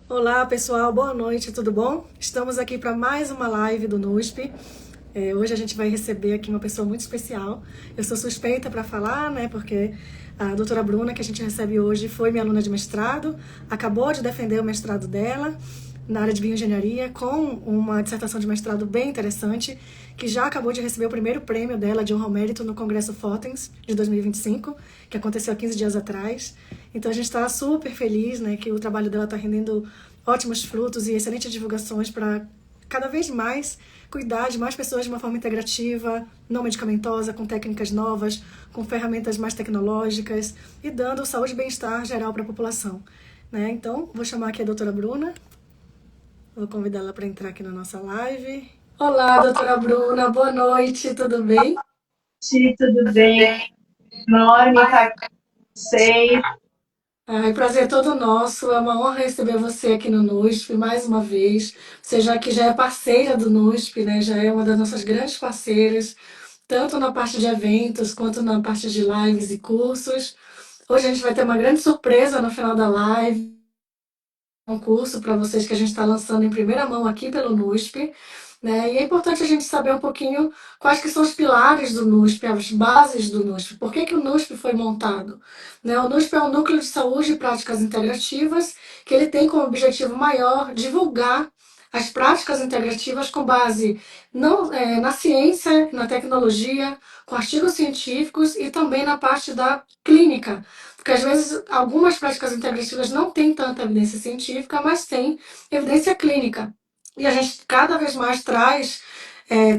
Olá pessoal, boa noite, tudo bom? Estamos aqui para mais uma live do NUSP. Hoje a gente vai receber aqui uma pessoa muito especial. Eu sou suspeita para falar, né? Porque a doutora Bruna, que a gente recebe hoje, foi minha aluna de mestrado, acabou de defender o mestrado dela na área de bioengenharia com uma dissertação de mestrado bem interessante, que já acabou de receber o primeiro prêmio dela de honra ao mérito no Congresso Fotens de 2025, que aconteceu há 15 dias atrás. Então a gente está super feliz, né, que o trabalho dela está rendendo ótimos frutos e excelentes divulgações para cada vez mais cuidar de mais pessoas de uma forma integrativa, não medicamentosa, com técnicas novas, com ferramentas mais tecnológicas e dando saúde e bem-estar geral para a população. Né? Então, vou chamar aqui a doutora Bruna. Vou convidar ela para entrar aqui na nossa live. Olá, doutora Bruna, boa noite, tudo bem? Sim, tudo bem? Enorme estar com vocês. Ai, prazer é todo nosso, é uma honra receber você aqui no NUSP mais uma vez. Você já é parceira do NUSP, né? Já é uma das nossas grandes parceiras, tanto na parte de eventos quanto na parte de lives e cursos. Hoje a gente vai ter uma grande surpresa no final da live, um curso para vocês que a gente está lançando em primeira mão aqui pelo NUSP. Né? E é importante a gente saber um pouquinho quais que são os pilares do NUSP, as bases do NUSP. Por que o NUSP foi montado? Né? O NUSP é um núcleo de saúde e práticas integrativas que ele tem como objetivo maior divulgar as práticas integrativas com base na ciência, na tecnologia, com artigos científicos e também na parte da clínica. Porque às vezes algumas práticas integrativas não têm tanta evidência científica, mas têm evidência clínica. E a gente cada vez mais traz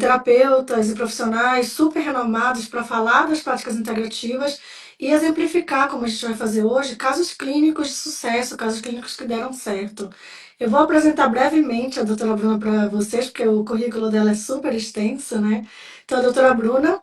terapeutas e profissionais super renomados para falar das práticas integrativas e exemplificar, como a gente vai fazer hoje, casos clínicos de sucesso, casos clínicos que deram certo. Eu vou apresentar brevemente a doutora Bruna para vocês, porque o currículo dela é super extenso, né? Então, a doutora Bruna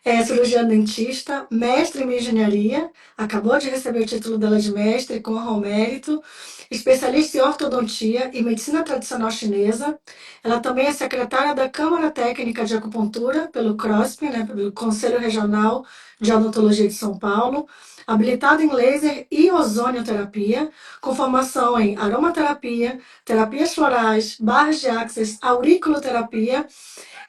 é cirurgiã dentista, mestre em engenharia, acabou de receber o título dela de mestre com honra ao mérito, especialista em ortodontia e medicina tradicional chinesa. Ela também é secretária da Câmara Técnica de Acupuntura, pelo CROSP, né, pelo Conselho Regional de Odontologia de São Paulo, habilitada em laser e ozonioterapia, com formação em aromaterapia, terapias florais, barras de axis, auriculoterapia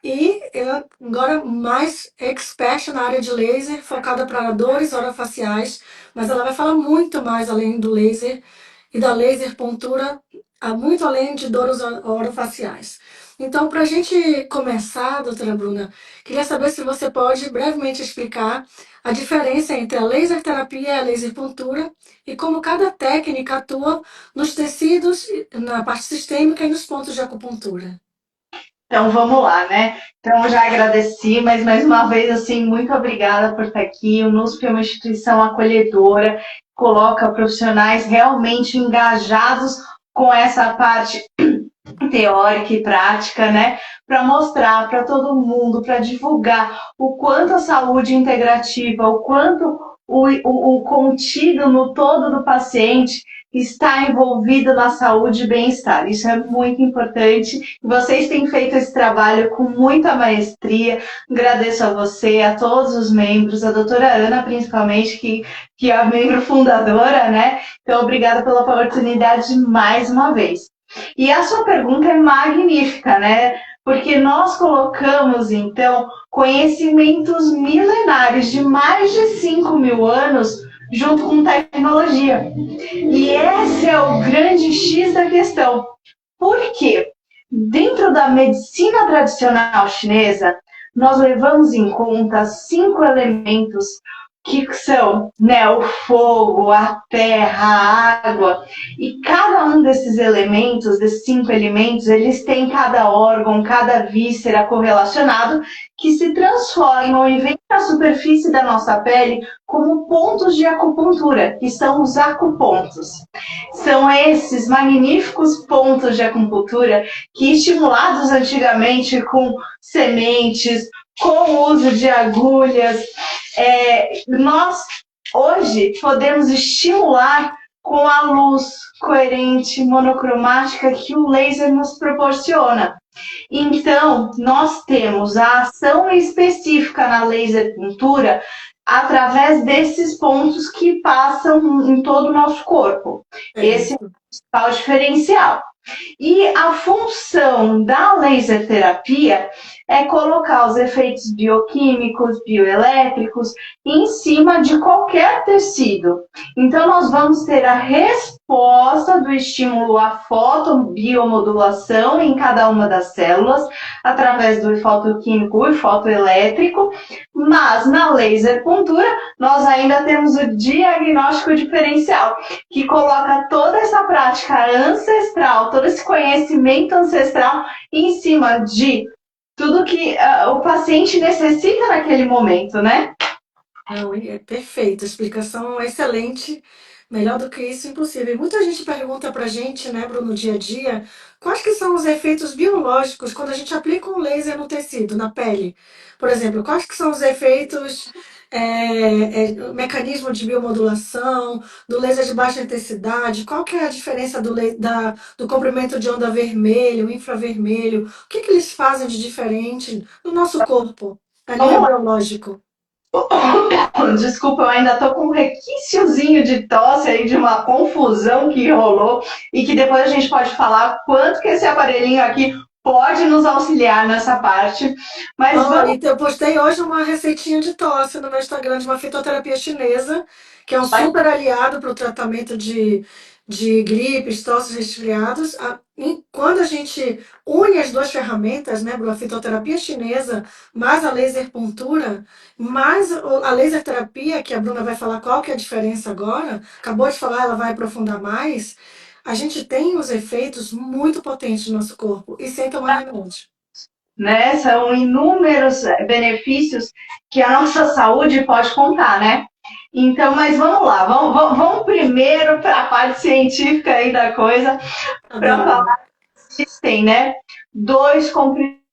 e ela agora mais expert na área de laser, focada para dores orofaciais, mas ela vai falar muito mais além do laser e da laser pontura, muito além de dores orofaciais. Então, para a gente começar, doutora Bruna, queria saber se você pode brevemente explicar a diferença entre a laser terapia e a laser pontura e como cada técnica atua nos tecidos, na parte sistêmica e nos pontos de acupuntura. Então vamos lá, né? Então já agradeci, mas mais uma vez, assim, muito obrigada por estar aqui. O NUSP é uma instituição acolhedora, coloca profissionais realmente engajados com essa parte teórica e prática, né? Para mostrar para todo mundo, para divulgar o quanto a saúde integrativa, o quanto o contido no todo do paciente está envolvido na saúde e bem-estar. Isso é muito importante. Vocês têm feito esse trabalho com muita maestria. Agradeço a você, a todos os membros, a doutora Ana, principalmente, que é a membro fundadora, né? Então, obrigada pela oportunidade mais uma vez. E a sua pergunta é magnífica, né? Porque nós colocamos, então, conhecimentos milenares de mais de 5.000 anos junto com tecnologia. E esse é o grande X da questão. Por quê? Dentro da medicina tradicional chinesa, nós levamos em conta 5 elementos que são, né, o fogo, a terra, a água, e cada um desses elementos, desses 5 elementos, eles têm cada órgão, cada víscera correlacionado, que se transformam e vêm para a superfície da nossa pele como pontos de acupuntura, que são os acupontos. São esses magníficos pontos de acupuntura que, estimulados antigamente com sementes, com o uso de agulhas, nós hoje podemos estimular com a luz coerente, monocromática que o laser nos proporciona. Então, nós temos a ação específica na laser puntura através desses pontos que passam em todo o nosso corpo. Esse é o principal diferencial. E a função da laser terapia é colocar os efeitos bioquímicos, bioelétricos em cima de qualquer tecido. Então, nós vamos ter a resposta do estímulo à fotobiomodulação em cada uma das células, através do fotoquímico e fotoelétrico, mas na laser puntura, nós ainda temos o diagnóstico diferencial, que coloca toda essa prática ancestral, todo esse conhecimento ancestral em cima de tudo que o paciente necessita naquele momento, né? Não, é perfeito, explicação excelente, melhor do que isso, impossível. E muita gente pergunta pra gente, né, Bruno, no dia a dia, quais que são os efeitos biológicos quando a gente aplica um laser no tecido, na pele? Por exemplo, quais que são os efeitos, o mecanismo de biomodulação, do laser de baixa intensidade, qual que é a diferença do comprimento de onda vermelho, infravermelho, o que que eles fazem de diferente no nosso corpo, a nível Vamos biológico? Desculpa, eu ainda tô com um requiciozinho de tosse aí, de uma confusão que rolou, e que depois a gente pode falar quanto que esse aparelhinho aqui pode nos auxiliar nessa parte. Mas Ó, vamos e eu postei hoje uma receitinha de tosse no meu Instagram de uma fitoterapia chinesa, que é um lá. super aliado para o tratamento de gripes, tosses, resfriados. Quando a gente une as duas ferramentas, né, Bru, a fitoterapia chinesa, mais a laser puntura, mais a laser terapia, que a Bruna vai falar qual que é a diferença agora, acabou de falar, ela vai aprofundar mais, a gente tem os efeitos muito potentes no nosso corpo e sem tomar remédio. Né? São inúmeros benefícios que a nossa saúde pode contar, né? Então, mas vamos lá, vamos primeiro para a parte científica aí da coisa, para Adoro. falar que existem, né? Dois comprimidos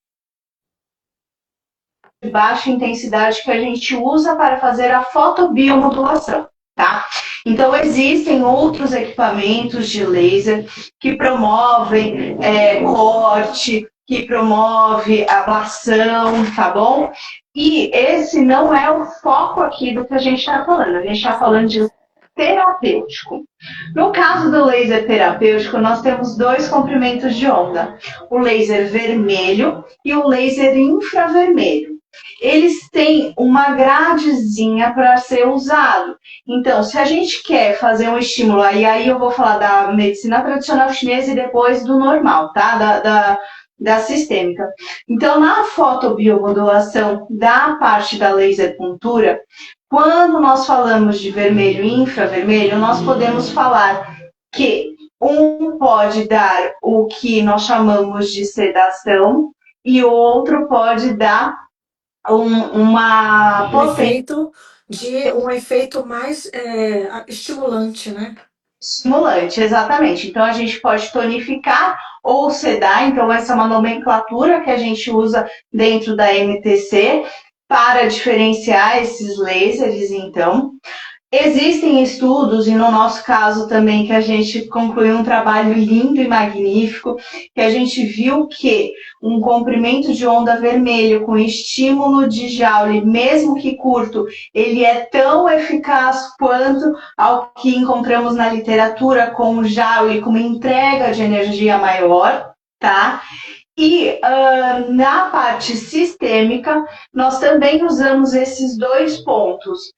de baixa intensidade que a gente usa para fazer a fotobiomodulação, tá? Então, existem outros equipamentos de laser que promovem corte, que promove ablação, tá bom? E esse não é o foco aqui do que a gente está falando. A gente está falando de terapêutico. No caso do laser terapêutico, nós temos dois comprimentos de onda: o laser vermelho e o laser infravermelho. Eles têm uma gradezinha para ser usado. Então, se a gente quer fazer um estímulo, e aí eu vou falar da medicina tradicional chinesa e depois do normal, tá? Da sistêmica. Então, na fotobiomodulação da parte da laser puntura, quando nós falamos de vermelho e infravermelho, nós podemos falar que um pode dar o que nós chamamos de sedação e o outro pode dar uma Um potência efeito um efeito mais estimulante, né? estimulante, exatamente. Então a gente pode tonificar ou sedar, então essa é uma nomenclatura que a gente usa dentro da MTC para diferenciar esses lasers, então. Existem estudos, e no nosso caso também, que a gente concluiu um trabalho lindo e magnífico, que a gente viu que um comprimento de onda vermelho com estímulo de Joule, mesmo que curto, ele é tão eficaz quanto ao que encontramos na literatura com o Joule, com uma entrega de energia maior, tá? E na parte sistêmica, nós também usamos esses dois pontos,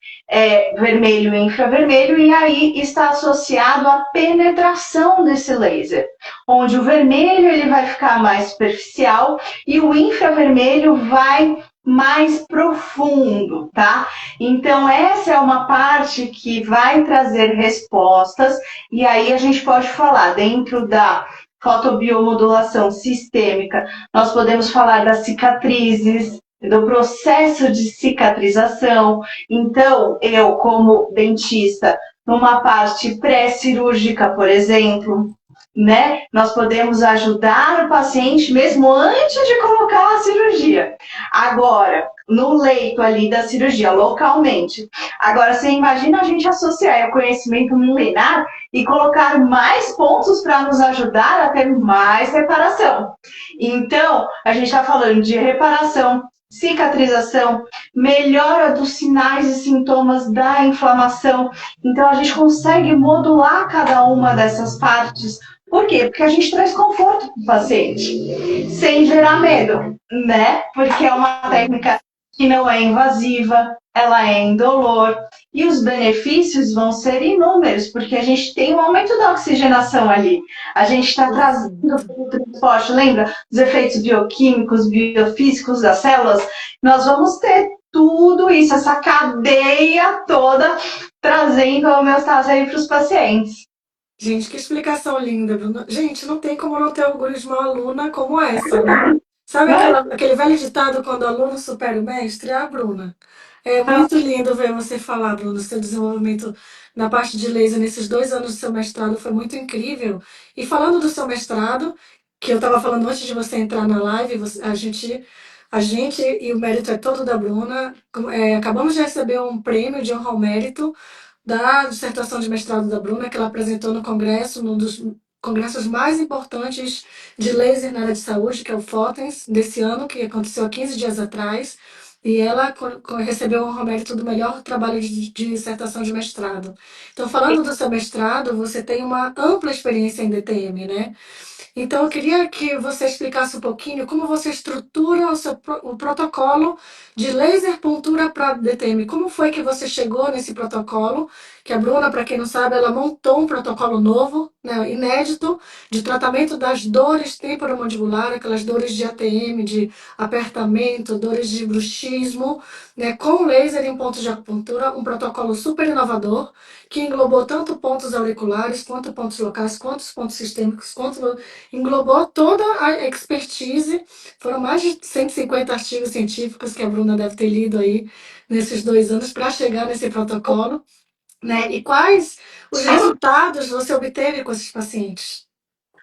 vermelho e infravermelho, e aí está associado à penetração desse laser, onde o vermelho ele vai ficar mais superficial e o infravermelho vai mais profundo, tá? Então essa é uma parte que vai trazer respostas, e aí a gente pode falar dentro da fotobiomodulação sistêmica, nós podemos falar das cicatrizes, do processo de cicatrização. Então, eu, como dentista, numa parte pré-cirúrgica, por exemplo, né, nós podemos ajudar o paciente mesmo antes de colocar a cirurgia. Agora, no leito ali da cirurgia, localmente. Agora, você imagina a gente associar o conhecimento milenar e colocar mais pontos para nos ajudar a ter mais reparação. Então, a gente está falando de reparação, cicatrização, melhora dos sinais e sintomas da inflamação. Então a gente consegue modular cada uma dessas partes. Por quê? Porque a gente traz conforto para o paciente, sem gerar medo, né? Porque é uma técnica que não é invasiva, ela é indolor, e os benefícios vão ser inúmeros, porque a gente tem um aumento da oxigenação ali. A gente está trazendo para o transporte, lembra? Os efeitos bioquímicos, biofísicos das células. Nós vamos ter tudo isso, essa cadeia toda, trazendo a homeostase aí para os pacientes. Gente, que explicação linda, Bruna. Gente, não tem como não ter orgulho de uma aluna como essa, né? Sabe aquele velho ditado quando o aluno supera o mestre? É a Bruna. É muito lindo ver você falar, Bruna. Seu desenvolvimento na parte de laser nesses 2 anos do seu mestrado foi muito incrível. E falando do seu mestrado, que eu estava falando antes de você entrar na live, a gente e o mérito é todo da Bruna. Acabamos de receber um prêmio de honra ao mérito da dissertação de mestrado da Bruna, que ela apresentou no congresso, num dos congressos mais importantes de laser na área de saúde, que é o FOTENS, desse ano, que aconteceu há 15 dias atrás. E ela recebeu o mérito do melhor trabalho de dissertação de mestrado. Então, falando do seu mestrado, você tem uma ampla experiência em DTM, né? Então, eu queria que você explicasse um pouquinho como você estrutura o protocolo de laser puntura para DTM. Como foi que você chegou nesse protocolo? Que a Bruna, para quem não sabe, ela montou um protocolo novo, né, inédito, de tratamento das dores temporomandibular, aquelas dores de ATM, de apertamento, dores de bruxismo, né, com laser em pontos de acupuntura, um protocolo super inovador, que englobou tanto pontos auriculares, quanto pontos locais, quanto pontos sistêmicos, quanto englobou toda a expertise. Foram mais de 150 artigos científicos que a Bruna deve ter lido aí nesses 2 anos para chegar nesse protocolo, né? E quais os resultados você obteve com esses pacientes?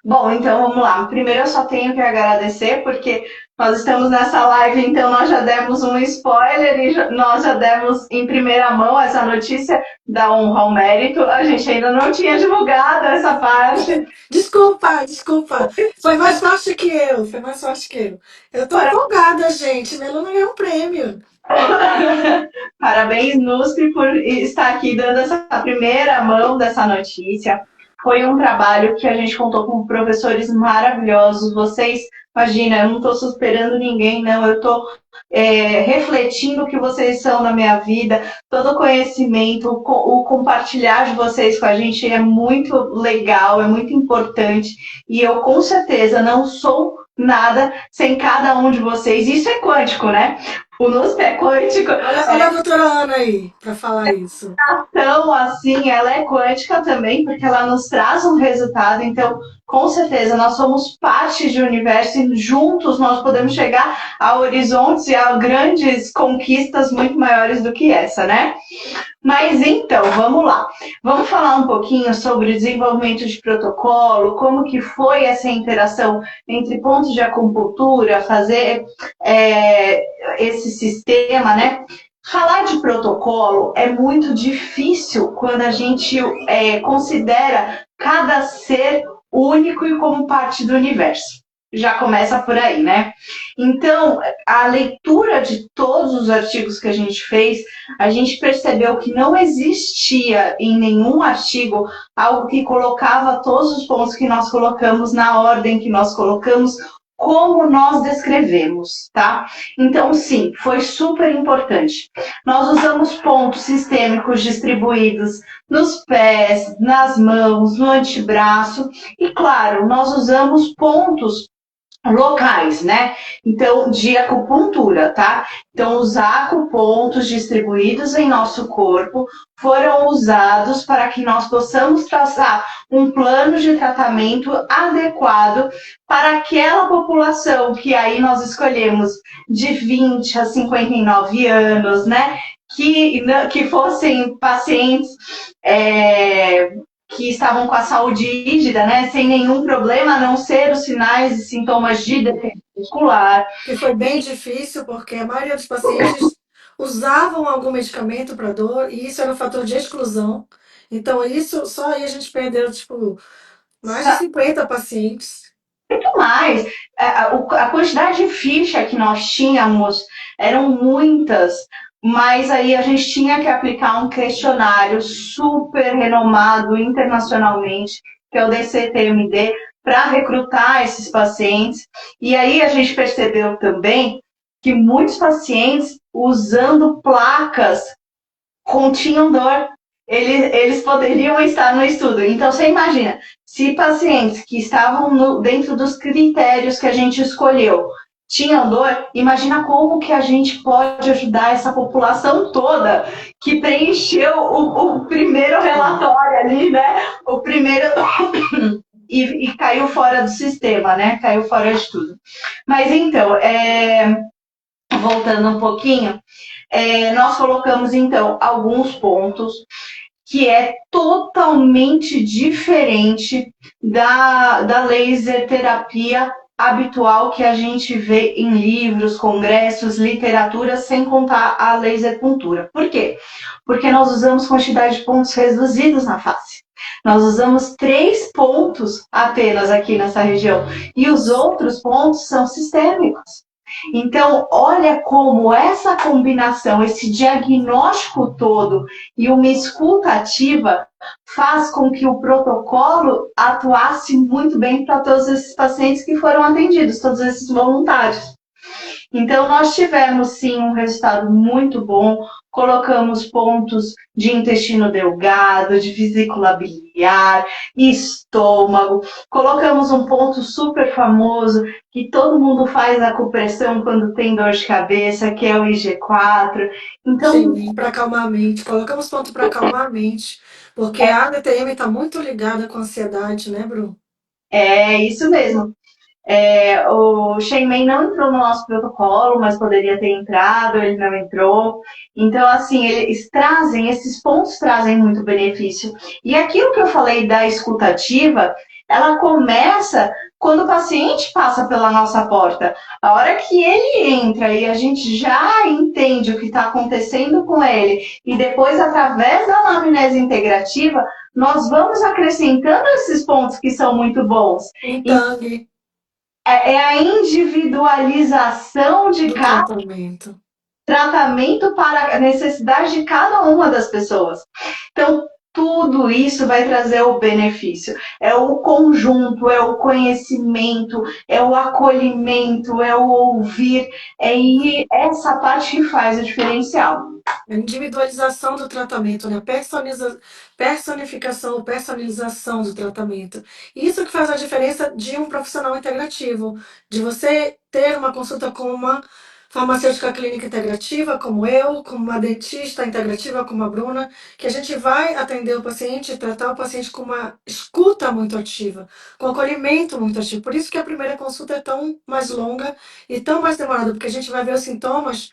Bom, então vamos lá. Primeiro eu só tenho que agradecer, porque nós estamos nessa live, então nós já demos um spoiler e nós já demos em primeira mão essa notícia da honra ao mérito. A gente ainda não tinha divulgado essa parte. Desculpa, desculpa. Foi mais forte que eu, foi mais forte que eu. Eu tô empolgada, gente. Minha aluna ganhou um prêmio. Parabéns, NUSP, por estar aqui dando essa primeira mão dessa notícia. Foi um trabalho que a gente contou com professores maravilhosos. Vocês, imagina, eu não estou superando ninguém, não. Eu estou refletindo o que vocês são na minha vida. Todo o conhecimento, o compartilhar de vocês com a gente é muito legal, é muito importante. E eu, com certeza, não sou nada sem cada um de vocês. Isso é quântico, né? O NUSP é quântico. Olha a doutora Ana aí, para falar isso. Então, assim, ela é quântica também, porque ela nos traz um resultado. Então, com certeza, nós somos parte de um universo e juntos nós podemos chegar a horizontes e a grandes conquistas muito maiores do que essa, né? Mas então, vamos lá. Vamos falar um pouquinho sobre o desenvolvimento de protocolo, como que foi essa interação entre pontos de acupuntura, fazer esse sistema, né? Falar de protocolo é muito difícil quando a gente considera cada ser único e como parte do universo. Já começa por aí, né? Então, a leitura de todos os artigos que a gente fez, a gente percebeu que não existia em nenhum artigo algo que colocava todos os pontos que nós colocamos na ordem que nós colocamos, como nós descrevemos, tá? Então, sim, foi super importante. Nós usamos pontos sistêmicos distribuídos nos pés, nas mãos, no antebraço e, claro, nós usamos pontos locais, né? Então, de acupuntura, tá? Então, os acupontos distribuídos em nosso corpo foram usados para que nós possamos traçar um plano de tratamento adequado para aquela população que aí nós escolhemos de 20 a 59 anos, né? Que fossem pacientes que estavam com a saúde rígida, né, sem nenhum problema, a não ser os sinais e sintomas de defeito muscular. Que foi bem difícil, porque a maioria dos pacientes usavam algum medicamento para dor, e isso era um fator de exclusão. Então, isso, só aí a gente perdeu, tipo, mais de 50 pacientes. Muito mais. A quantidade de ficha que nós tínhamos eram muitas, mas aí a gente tinha que aplicar um questionário super renomado internacionalmente, que é o DCTMD, para recrutar esses pacientes. E aí a gente percebeu também que muitos pacientes usando placas continham dor. Eles poderiam estar no estudo. Então, você imagina, se pacientes que estavam dentro dos critérios que a gente escolheu tinham dor, imagina como que a gente pode ajudar essa população toda que preencheu o primeiro relatório ali, né? O primeiro... e caiu fora do sistema, né? Caiu fora de tudo. Mas então, voltando um pouquinho, nós colocamos então alguns pontos que é totalmente diferente da laser terapia habitual que a gente vê em livros, congressos, literatura, sem contar a laser puntura. Por quê? Porque nós usamos quantidade de pontos reduzidos na face. Nós usamos 3 pontos apenas aqui nessa região e os outros pontos são sistêmicos. Então, olha como essa combinação, esse diagnóstico todo e uma escuta ativa faz com que o protocolo atuasse muito bem para todos esses pacientes que foram atendidos, todos esses voluntários. Então, nós tivemos, sim, um resultado muito bom. Colocamos pontos de intestino delgado, de vesícula biliar, estômago. Colocamos um ponto super famoso que todo mundo faz acupressão quando tem dor de cabeça, que é o IG4. Então, sim, para acalmar a mente. Colocamos ponto para acalmar a mente, porque a ADTM está muito ligada com a ansiedade, né, Bru? é isso mesmo. O Shenmei não entrou no nosso protocolo, mas poderia ter entrado, ele não entrou. Então, assim, esses pontos trazem muito benefício. E aquilo que eu falei da escutativa, ela começa quando o paciente passa pela nossa porta. A hora que ele entra e a gente já entende o que está acontecendo com ele, e depois, através da anamnese integrativa, nós vamos acrescentando esses pontos que são muito bons. Então, É a individualização de do cada tratamento. tratamento para a necessidade de cada uma das pessoas. Então, tudo isso vai trazer o benefício. É o conjunto, é o conhecimento, é o acolhimento, é o ouvir, essa parte que faz o diferencial. A individualização do tratamento, né? A personificação, personalização do tratamento. Isso que faz a diferença de um profissional integrativo, de você ter uma consulta com uma farmacêutica clínica integrativa, como eu, como uma dentista integrativa, como a Bruna, que a gente vai atender o paciente, tratar o paciente com uma escuta muito ativa, com acolhimento muito ativo. Por isso que a primeira consulta é tão mais longa e tão mais demorada, porque a gente vai ver os sintomas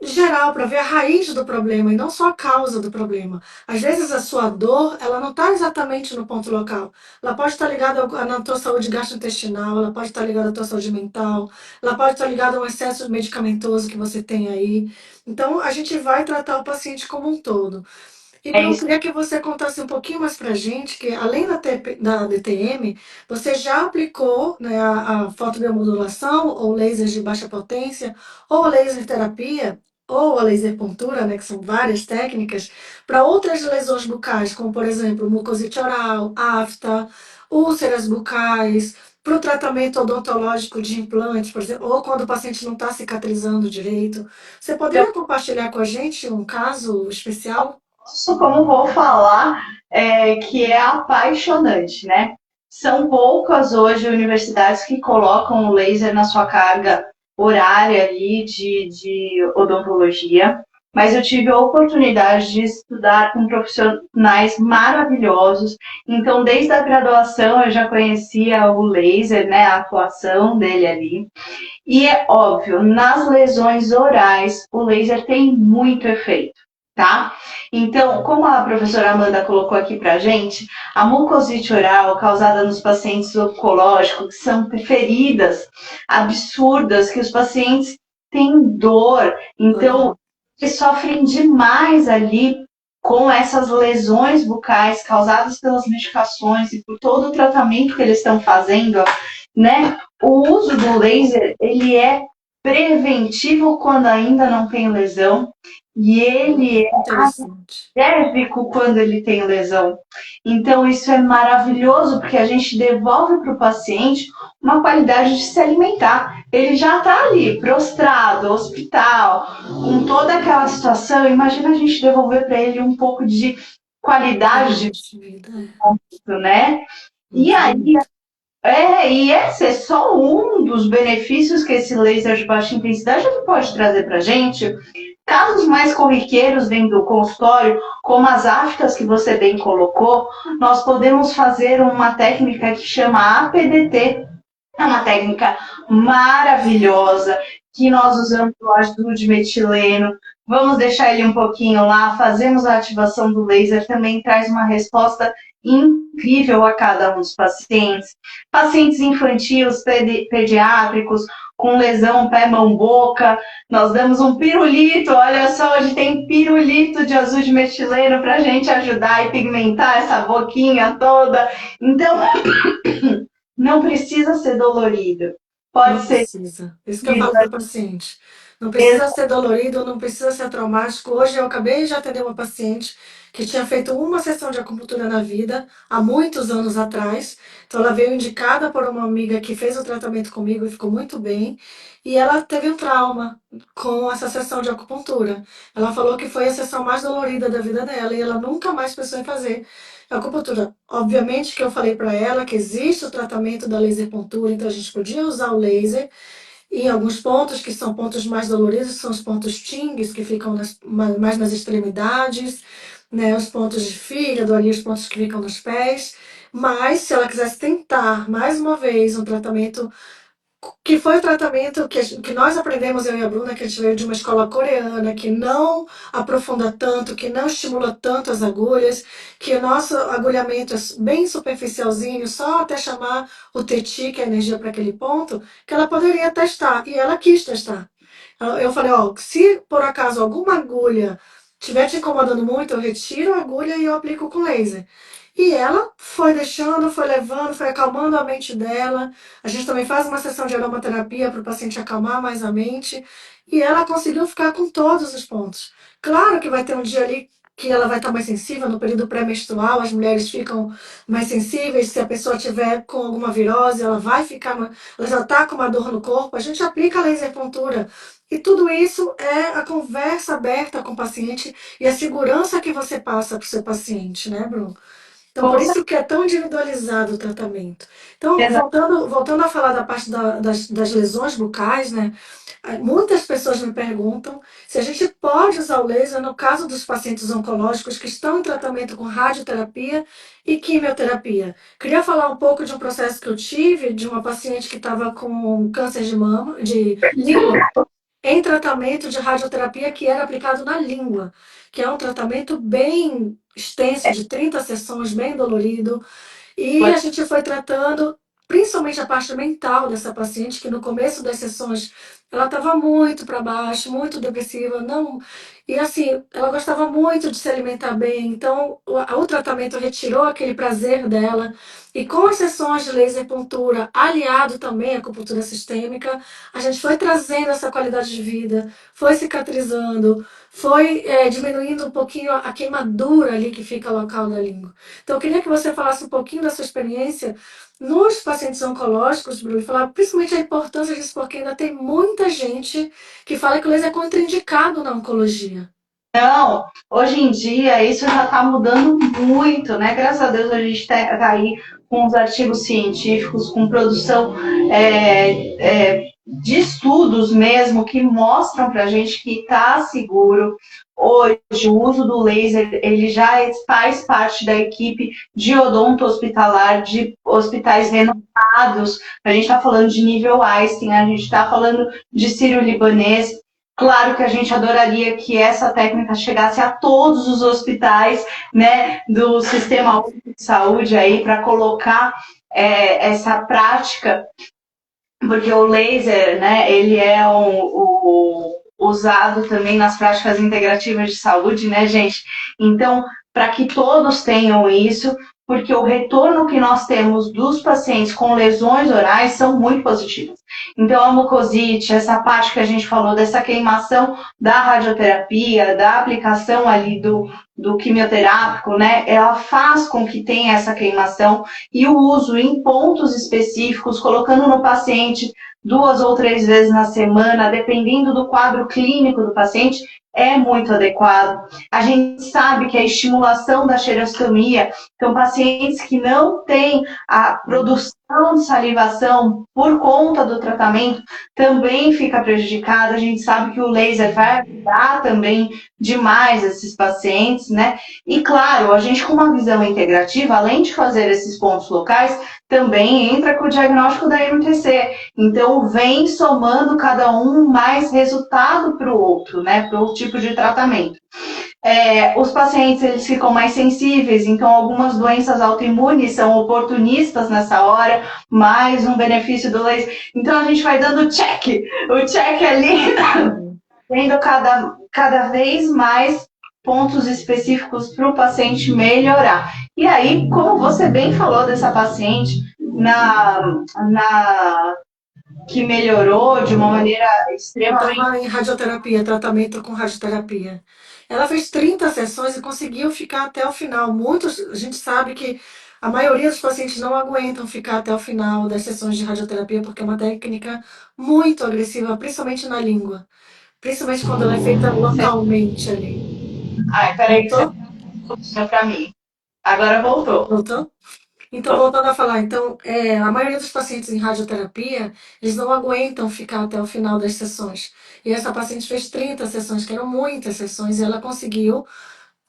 geral, para ver a raiz do problema e não só a causa do problema. Às vezes a sua dor, ela não está exatamente no ponto local. Ela pode estar ligada na tua saúde gastrointestinal, ela pode estar ligada à tua saúde mental, ela pode estar ligada a um excesso medicamentoso que você tem aí. Então, a gente vai tratar o paciente como um todo. E, É Bruno, isso. queria que você contasse um pouquinho mais para a gente, que além da DTM, você já aplicou, né, a fotobiomodulação, ou lasers de baixa potência, ou a laser terapia, ou a laser pontura, né, que são várias técnicas, para outras lesões bucais, como, por exemplo, mucosite oral, afta, úlceras bucais, para o tratamento odontológico de implantes, por exemplo, ou quando o paciente não está cicatrizando direito. Você poderia compartilhar com a gente um caso especial? Isso, como vou falar, que é apaixonante, né? São poucas hoje universidades que colocam o laser na sua carga horária ali de odontologia, mas eu tive a oportunidade de estudar com profissionais maravilhosos. Então, desde a graduação eu já conhecia o laser, né, a atuação dele ali. E é óbvio, nas lesões orais, o laser tem muito efeito, tá? Então, como a professora Amanda colocou aqui pra gente, a mucosite oral causada nos pacientes oncológicos, que são feridas absurdas, que os pacientes têm dor, então eles sofrem demais ali com essas lesões bucais causadas pelas medicações e por todo o tratamento que eles estão fazendo, né? O uso do laser, ele é preventivo quando ainda não tem lesão, e ele Interessante. alérgico quando ele tem lesão. Então, isso é maravilhoso, porque a gente devolve para o paciente uma qualidade de se alimentar. Ele já está ali, prostrado, hospital, com toda aquela situação. Imagina a gente devolver para ele um pouco de qualidade de Qualidade de vida, vida, né? E muito aí, bonito. e esse é só um dos benefícios que esse laser de baixa intensidade pode trazer para a gente. Casos mais corriqueiros dentro do consultório, como as aftas que você bem colocou, nós podemos fazer uma técnica que chama APDT. É uma técnica maravilhosa que nós usamos o ácido de metileno. Vamos deixar ele um pouquinho lá, fazemos a ativação do laser, também traz uma resposta incrível a cada um dos pacientes. Pacientes infantis, pediátricos, com lesão pé, mão, boca, nós damos um pirulito, olha só, hoje tem pirulito de azul de metileno para a gente ajudar e pigmentar essa boquinha toda. Então, não precisa ser dolorido. Pode Não ser. precisa. Isso que eu falo para o paciente. Não precisa ser dolorido, não precisa ser traumático. Hoje eu acabei de atender uma paciente que tinha feito uma sessão de acupuntura na vida, há muitos anos atrás. Então ela veio indicada por uma amiga que fez o tratamento comigo e ficou muito bem. E ela teve um trauma com essa sessão de acupuntura. Ela falou que foi a sessão mais dolorida da vida dela e ela nunca mais pensou em fazer acupuntura. Obviamente que eu falei para ela que existe o tratamento da laser pontura, então a gente podia usar o laser em alguns pontos que são pontos mais doloridos, são os pontos tings, que ficam mais nas extremidades, né, os pontos de fígado, ali os pontos que ficam nos pés. Mas se ela quisesse tentar mais uma vez um tratamento que foi o tratamento que nós aprendemos, eu e a Bruna, que a gente veio de uma escola coreana, que não aprofunda tanto, que não estimula tanto as agulhas, que o nosso agulhamento é bem superficialzinho, só até chamar o TETI, que é a energia para aquele ponto, que ela poderia testar, e ela quis testar. Eu falei, ó, se por acaso alguma agulha estiver te incomodando muito, eu retiro a agulha e eu aplico com laser. E ela foi deixando, foi levando, foi acalmando a mente dela. A gente também faz uma sessão de aromaterapia para o paciente acalmar mais a mente. E ela conseguiu ficar com todos os pontos. Claro que vai ter um dia ali que ela vai estar mais sensível, no período pré-menstrual, as mulheres ficam mais sensíveis. Se a pessoa tiver com alguma virose, ela vai ficar, ela já está com uma dor no corpo. A gente aplica a laser pontura. E tudo isso é a conversa aberta com o paciente e a segurança que você passa para o seu paciente, né, Bruno? Então, Com por isso que é tão individualizado o tratamento. Então, certeza. voltando a falar da parte das lesões bucais, né? Muitas pessoas me perguntam se a gente pode usar o laser no caso dos pacientes oncológicos que estão em tratamento com radioterapia e quimioterapia. Queria falar um pouco de um processo que eu tive de uma paciente que estava com câncer de mama, de língua, em tratamento de radioterapia que era aplicado na língua, que é um tratamento bem extenso, de 30 sessões, bem dolorido. E a gente foi tratando principalmente a parte mental dessa paciente, que no começo das sessões ela estava muito para baixo, muito depressiva, não. E assim, ela gostava muito de se alimentar bem, então o tratamento retirou aquele prazer dela. E com as sessões de laser pontura, aliado também à acupuntura sistêmica, a gente foi trazendo essa qualidade de vida, foi cicatrizando, foi diminuindo um pouquinho a queimadura ali que fica local da língua. Então, eu queria que você falasse um pouquinho da sua experiência nos pacientes oncológicos, Bruno, e falar principalmente a importância disso, porque ainda tem muita gente que fala que o laser é contraindicado na oncologia. Não, hoje em dia isso já está mudando muito, né? Graças a Deus a gente está aí com os artigos científicos, com produção de estudos mesmo que mostram para a gente que está seguro. Hoje o uso do laser ele já faz parte da equipe de odonto hospitalar, de hospitais renomados. A gente está falando de nível Einstein, a gente está falando de Sírio-Libanês. Claro que a gente adoraria que essa técnica chegasse a todos os hospitais, né, do Sistema Único de Saúde aí para colocar essa prática, porque o laser, né, ele é usado também nas práticas integrativas de saúde, né, gente? Então, para que todos tenham isso, porque o retorno que nós temos dos pacientes com lesões orais são muito positivos. Então, a mucosite, essa parte que a gente falou dessa queimação da radioterapia, da aplicação ali do quimioterápico, né? Ela faz com que tenha essa queimação e o uso em pontos específicos, colocando no paciente 2 ou 3 vezes na semana, dependendo do quadro clínico do paciente, é muito adequado. A gente sabe que a estimulação da xerostomia, então pacientes que não têm a produção de salivação por conta do tratamento, também fica prejudicada. A gente sabe que o laser vai ajudar também demais esses pacientes, né? E claro, a gente com uma visão integrativa, além de fazer esses pontos locais, também entra com o diagnóstico da MTC. Então, vem somando cada um mais resultado para o outro, né? Para o tipo de tratamento. Os pacientes eles ficam mais sensíveis, então algumas doenças autoimunes são oportunistas nessa hora, mais um benefício do laser. Então a gente vai dando o check ali, tendo cada vez mais pontos específicos para o paciente melhorar. E aí, como você bem falou dessa paciente, que melhorou de uma maneira extremamente... Estava em radioterapia, tratamento com radioterapia. Ela fez 30 sessões e conseguiu ficar até o final. Muitos, a gente sabe que a maioria dos pacientes não aguentam ficar até o final das sessões de radioterapia porque é uma técnica muito agressiva, principalmente na língua. Principalmente quando ela é feita localmente ali. Ai, peraí que Voltou? você para mim. Agora voltou. Voltou? Então, voltando a falar, então, a maioria dos pacientes em radioterapia, eles não aguentam ficar até o final das sessões. E essa paciente fez 30 sessões, que eram muitas sessões, e ela conseguiu,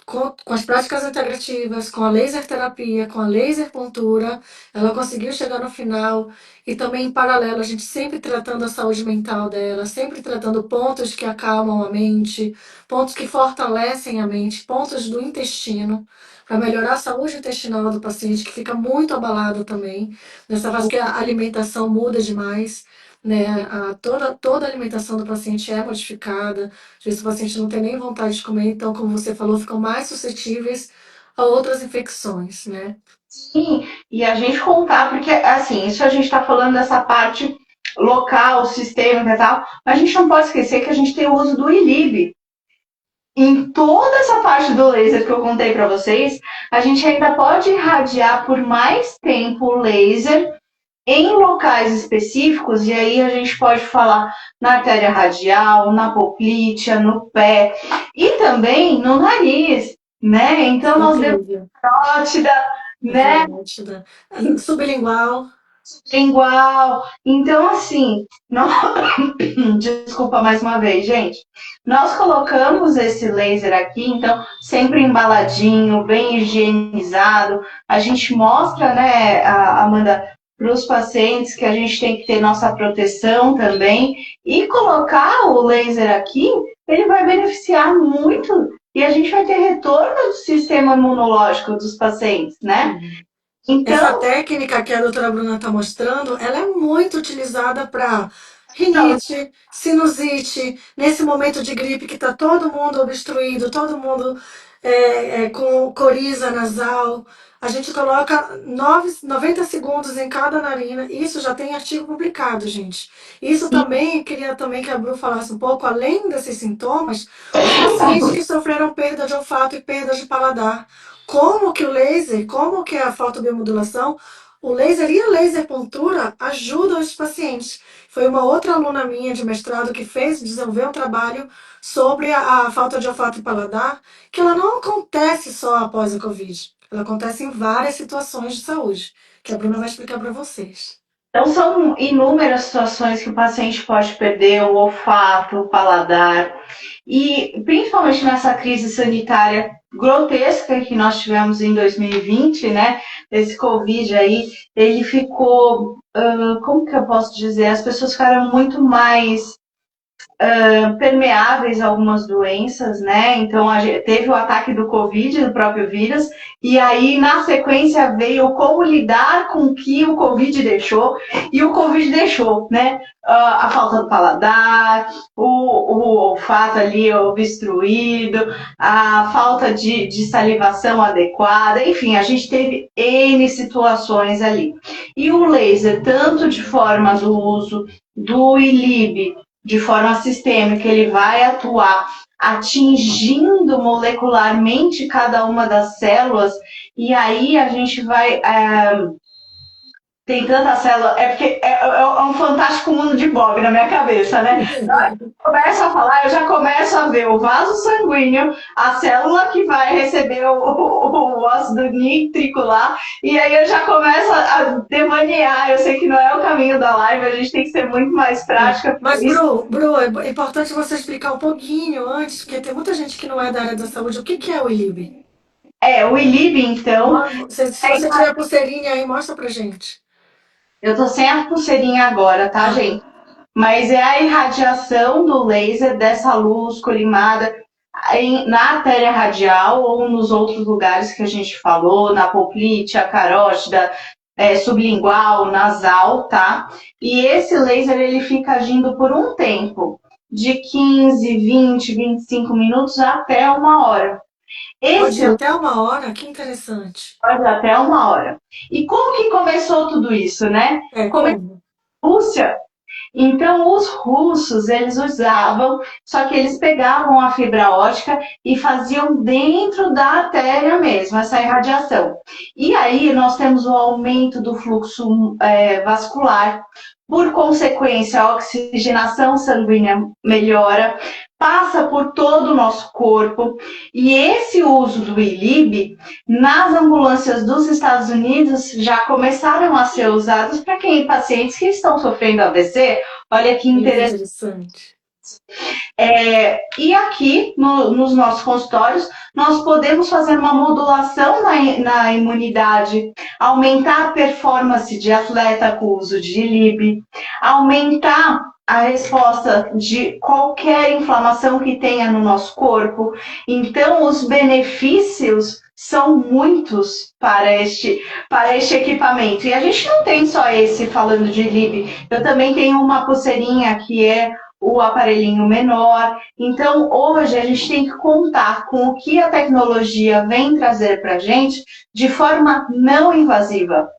com as práticas integrativas, com a laser terapia, com a laser pontura, ela conseguiu chegar no final. E também, em paralelo, a gente sempre tratando a saúde mental dela, sempre tratando pontos que acalmam a mente, pontos que fortalecem a mente, pontos do intestino, para melhorar a saúde intestinal do paciente, que fica muito abalado também, nessa fase que a alimentação muda demais, né? Toda a alimentação do paciente é modificada, às vezes o paciente não tem nem vontade de comer, então, como você falou, ficam mais suscetíveis a outras infecções, né? Sim, e a gente contar, porque assim, isso a gente está falando dessa parte local, sistêmica e tal, mas a gente não pode esquecer que a gente tem o uso do ILIB. Em toda essa parte do laser que eu contei para vocês, a gente ainda pode irradiar por mais tempo o laser em locais específicos, e aí a gente pode falar na artéria radial, na poplítea, no pé, e também no nariz, né? Então nós demos carótida, né? Sublingual. Lingual. Então, assim, nós... desculpa mais uma vez, gente. Nós colocamos esse laser aqui, então, sempre embaladinho, bem higienizado. A gente mostra, né, Amanda, para os pacientes que a gente tem que ter nossa proteção também. E colocar o laser aqui, ele vai beneficiar muito. E a gente vai ter retorno do sistema imunológico dos pacientes, né? Essa Então, técnica que a doutora Bruna está mostrando, ela é muito utilizada para rinite, sinusite, nesse momento de gripe que está todo mundo obstruído, todo mundo com coriza nasal. A gente coloca 90 segundos em cada narina. Isso já tem artigo publicado, gente. Isso também, queria também que a Bru falasse um pouco, além desses sintomas, os pacientes que sofreram perda de olfato e perda de paladar. Como que o laser, como que a fotobiomodulação, o laser e a laser pontura ajudam os pacientes. Foi uma outra aluna minha de mestrado que desenvolveu um trabalho sobre a falta de olfato e paladar, que ela não acontece só após a Covid. Ela acontece em várias situações de saúde, que a Bruna vai explicar para vocês. Então, são inúmeras situações que o paciente pode perder o olfato, o paladar, e principalmente nessa crise sanitária grotesca que nós tivemos em 2020, né? Esse Covid aí, ele ficou, como que eu posso dizer? As pessoas ficaram muito mais permeáveis a algumas doenças, né? Então teve o ataque do Covid, do próprio vírus, e aí na sequência veio como lidar com o que o Covid deixou, e o Covid deixou, né? A falta do paladar, o olfato ali obstruído, a falta de salivação adequada, enfim, a gente teve N situações ali. E o laser, tanto de forma do uso do ILIB, de forma sistêmica, ele vai atuar atingindo molecularmente cada uma das células, e aí a gente vai tem tanta célula, é porque é um fantástico mundo de Bob na minha cabeça, né? Na hora que eu começo a falar, eu já começo a ver o vaso sanguíneo, a célula que vai receber o ácido nítrico lá, e aí eu já começo a devanear. Eu sei que não é o caminho da live, a gente tem que ser muito mais prática por Mas, isso. Bru, é importante você explicar um pouquinho antes, porque tem muita gente que não é da área da saúde. O que que é o ILIB? O ILIB, então, Se você tiver a pulseirinha aí, mostra pra gente. eu tô sem a pulseirinha agora, tá, Ah, gente? Mas é a irradiação do laser dessa luz colimada na artéria radial ou nos outros lugares que a gente falou, na poplite, a carótida, sublingual, nasal, tá? E esse laser ele fica agindo por um tempo, de 15, 20, 25 minutos até 1 hora. pode ir Esse até 1 hora? Que interessante. pode até 1 hora. E como que começou tudo isso, né? É, Começou como? a Rússia. Então, os russos, eles usavam, só que eles pegavam a fibra ótica e faziam dentro da artéria mesmo, essa irradiação. E aí nós temos o aumento do fluxo vascular. Por consequência, a oxigenação sanguínea melhora, passa por todo o nosso corpo. E esse uso do ILIB nas ambulâncias dos Estados Unidos já começaram a ser usados para quem pacientes que estão sofrendo AVC. Olha que Muito interessante. interessante. E aqui, nos nossos consultórios, nós podemos fazer uma modulação na imunidade, aumentar a performance de atleta com o uso de LIB, aumentar a resposta de qualquer inflamação que tenha no nosso corpo. Então, os benefícios são muitos para este equipamento. E a gente não tem só esse falando de LIB. Eu também tenho uma pulseirinha que é o aparelhinho menor. Então, hoje a gente tem que contar com o que a tecnologia vem trazer para a gente de forma não invasiva.